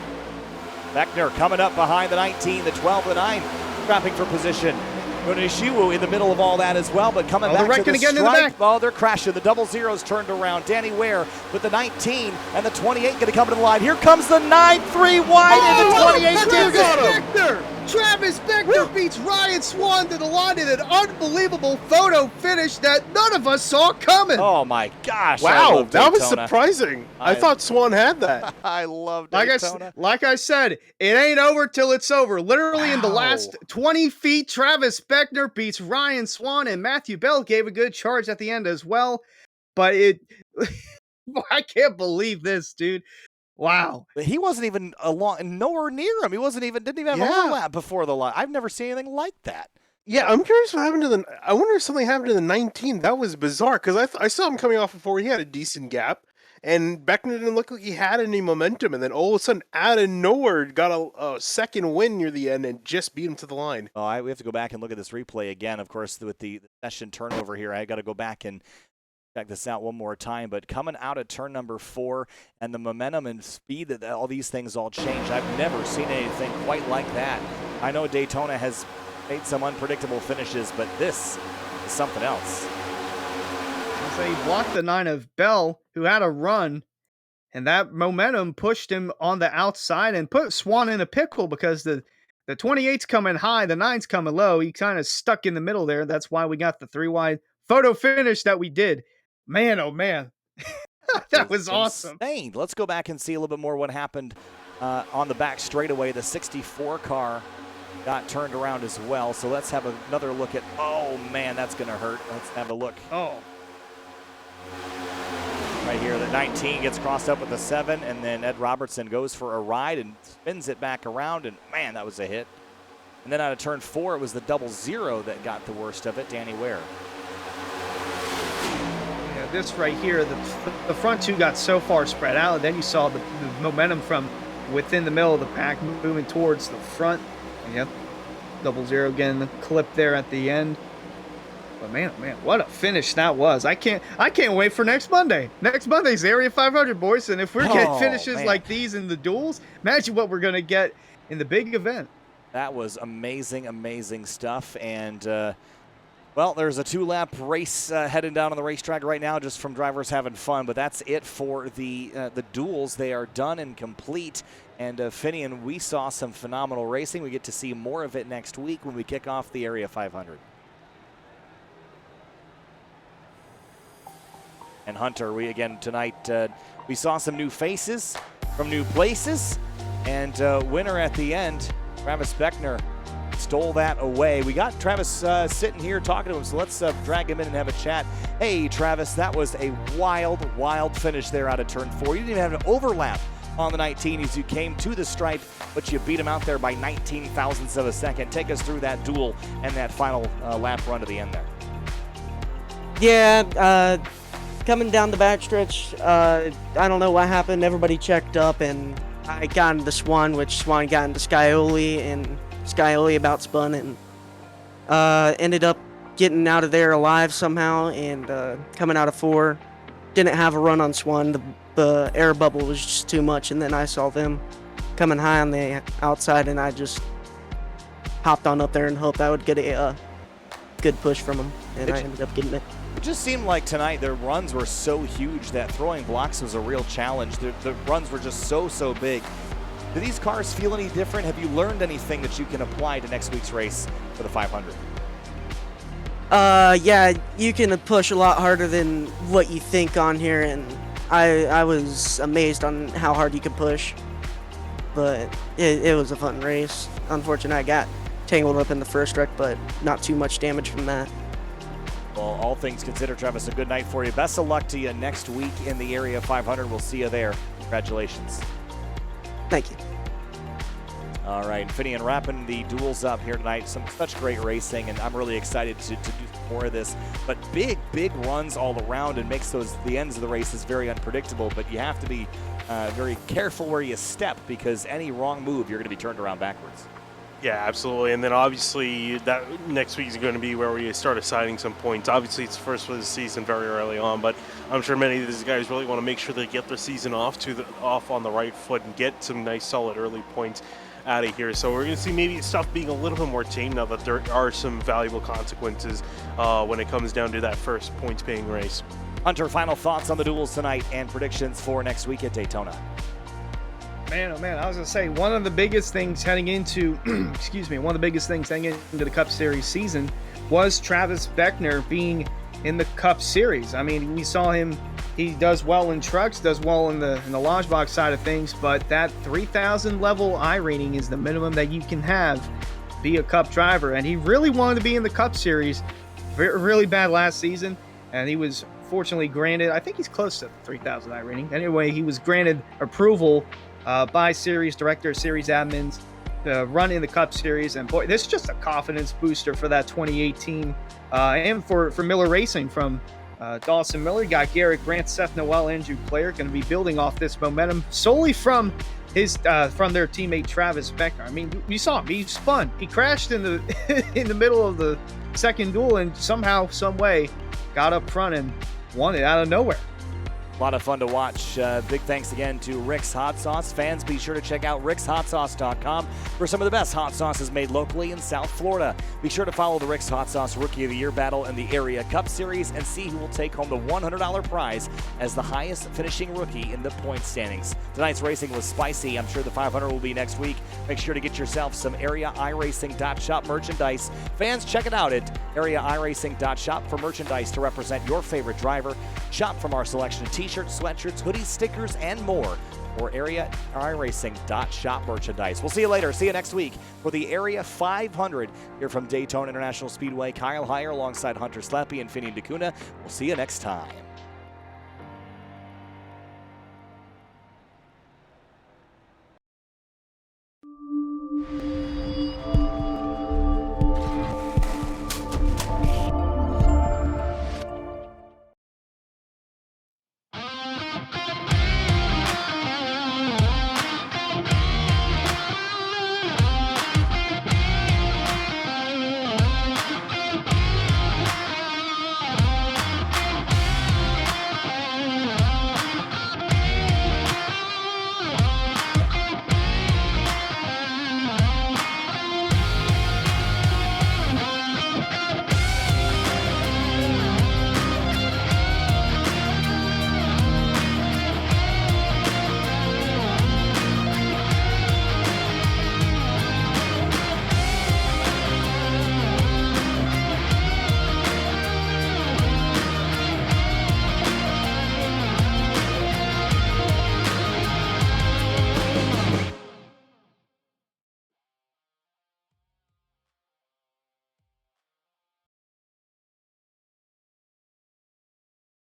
Beckner coming up behind the 19, the 12, the 9, scrapping for position. Yoneshiwu in the middle of all that as well, but coming back to the again stripe. In the back. Oh, they're crashing. The double zeros turned around. Danny Ware with the 19 and the 28 going to come to the line. Here comes the 9, 3 wide, and the 28 gives it. Travis Beckner beats Ryan Swan to the line in an unbelievable photo finish that none of us saw coming. Oh my gosh! Wow, that was surprising. I thought Swan had that. I love Daytona. Like I said, it ain't over till it's over. Literally in the last 20 feet, Travis Beckner beats Ryan Swan, and Matthew Bell gave a good charge at the end as well. But I can't believe this, dude. Wow. He wasn't even nowhere near him. Didn't even have a overlap before the line. I've never seen anything like that. Yeah, I'm curious what happened to I wonder if something happened to the 19. That was bizarre because I saw him coming off before. He had a decent gap. and Beckner didn't look like he had any momentum, and then all of a sudden, out of nowhere, got a second win near the end and just beat him to the line. Oh, we have to go back and look at this replay again. Of course, with the session turnover here, I got to go back and check this out one more time. But coming out of turn number 4 and the momentum and speed that all these things all change, I've never seen anything quite like that. I know Daytona has made some unpredictable finishes, but this is something else. So he blocked the 9 of Bell, who had a run, and that momentum pushed him on the outside and put Swan in a pickle because the 28's coming high, the 9's coming low. He kind of stuck in the middle there. That's why we got the 3-wide photo finish that we did. Man, oh man, that was awesome. Insane. Let's go back and see a little bit more what happened on the back straightaway. The 64 car got turned around as well. So let's have another look at, oh man, that's going to hurt. Let's have a look. Oh. Right here, the 19 gets crossed up with the 7, and then Ed Robertson goes for a ride and spins it back around, and man, that was a hit. And then out of turn 4, it was the 00 that got the worst of it, Danny Ware. Yeah, this right here, the front 2 got so far spread out, and then you saw the momentum from within the middle of the pack moving towards the front. Yep, 00 getting the clip there at the end. But man, oh man, what a finish that was. I can't wait for next Monday. Next Monday's Area 500, boys. And if we're getting finishes like these in the duels, imagine what we're going to get in the big event. That was amazing, amazing stuff. And, well, there's a 2-lap race heading down on the racetrack right now just from drivers having fun. But that's it for the duels. They are done and complete. And, Finian, we saw some phenomenal racing. We get to see more of it next week when we kick off the Area 500. And Hunter, we again tonight, we saw some new faces from new places, and winner at the end, Travis Beckner, stole that away. We got Travis sitting here talking to him, so let's drag him in and have a chat. Hey, Travis, that was a wild, wild finish there out of turn 4. You didn't even have an overlap on the 19 as you came to the stripe, but you beat him out there by 19 thousandths of a second. Take us through that duel and that final lap run to the end there. Yeah, coming down the backstretch, I don't know what happened. Everybody checked up, and I got into the Swan, which Swan got into Scioli, and Scioli about spun, and ended up getting out of there alive somehow, and coming out of 4. Didn't have a run on Swan. The air bubble was just too much, and then I saw them coming high on the outside, and I just hopped on up there and hoped I would get a good push from them, and I ended up getting it. It just seemed like tonight their runs were so huge that throwing blocks was a real challenge. The runs were just so big. Do these cars feel any different? Have you learned anything that you can apply to next week's race for the 500? Yeah, you can push a lot harder than what you think on here, and I was amazed on how hard you could push. But it was a fun race. Unfortunately, I got tangled up in the first wreck, but not too much damage from that. Well, all things considered, Travis, a good night for you. Best of luck to you next week in the Area 500. We'll see you there. Congratulations. Thank you. All right, Finian, wrapping the duels up here tonight. Such great racing, and I'm really excited to do more of this. But big runs all around, and makes the ends of the races very unpredictable. But you have to be very careful where you step, because any wrong move, you're going to be turned around backwards. Yeah, absolutely. And then obviously that next week is going to be where we start assigning some points. Obviously it's first for the season very early on, but I'm sure many of these guys really want to make sure they get their season off on the right foot and get some nice solid early points out of here. So we're going to see maybe stuff being a little bit more tame now that there are some valuable consequences when it comes down to that first points paying race. Hunter, final thoughts on the duels tonight and predictions for next week at Daytona. Man, oh man, I was going to say, one of the biggest things heading into, one of the biggest things heading into the Cup Series season was Travis Beckner being in the Cup Series. I mean, we saw him, he does well in trucks, does well in the launch box side of things, but that 3,000 level I rating is the minimum that you can have be a Cup driver. And he really wanted to be in the Cup Series, really bad last season, and he was fortunately granted, I think he's close to 3,000 I rating. Anyway, he was granted approval by series director, series admins, to run in the Cup Series. And boy, this is just a confidence booster for that 2018 and for Miller Racing from Dawson Miller. You got Garrett Grant, Seth Noel, Andrew Player going to be building off this momentum solely from their teammate Travis Beckner. I mean, you saw him. He spun. He crashed in the in the middle of the second duel and somehow, some way, got up front and won it out of nowhere. A lot of fun to watch. Big thanks again to Rick's Hot Sauce. Fans, be sure to check out rickshotsauce.com for some of the best hot sauces made locally in South Florida. Be sure to follow the Rick's Hot Sauce Rookie of the Year battle in the Area Cup Series and see who will take home the $100 prize as the highest finishing rookie in the point standings. Tonight's racing was spicy. I'm sure the 500 will be next week. Make sure to get yourself some Area iRacing.shop merchandise. Fans, check it out at Area iRacing.shop for merchandise to represent your favorite driver. Shop from our selection of t-shirts, sweatshirts, hoodies, stickers, and more for Area iRacing.shop merchandise. We'll see you later. See you next week for the Area 500 here from Daytona International Speedway. Kyle Heyer alongside Hunter Sleppy and Finian DeCuna. We'll see you next time.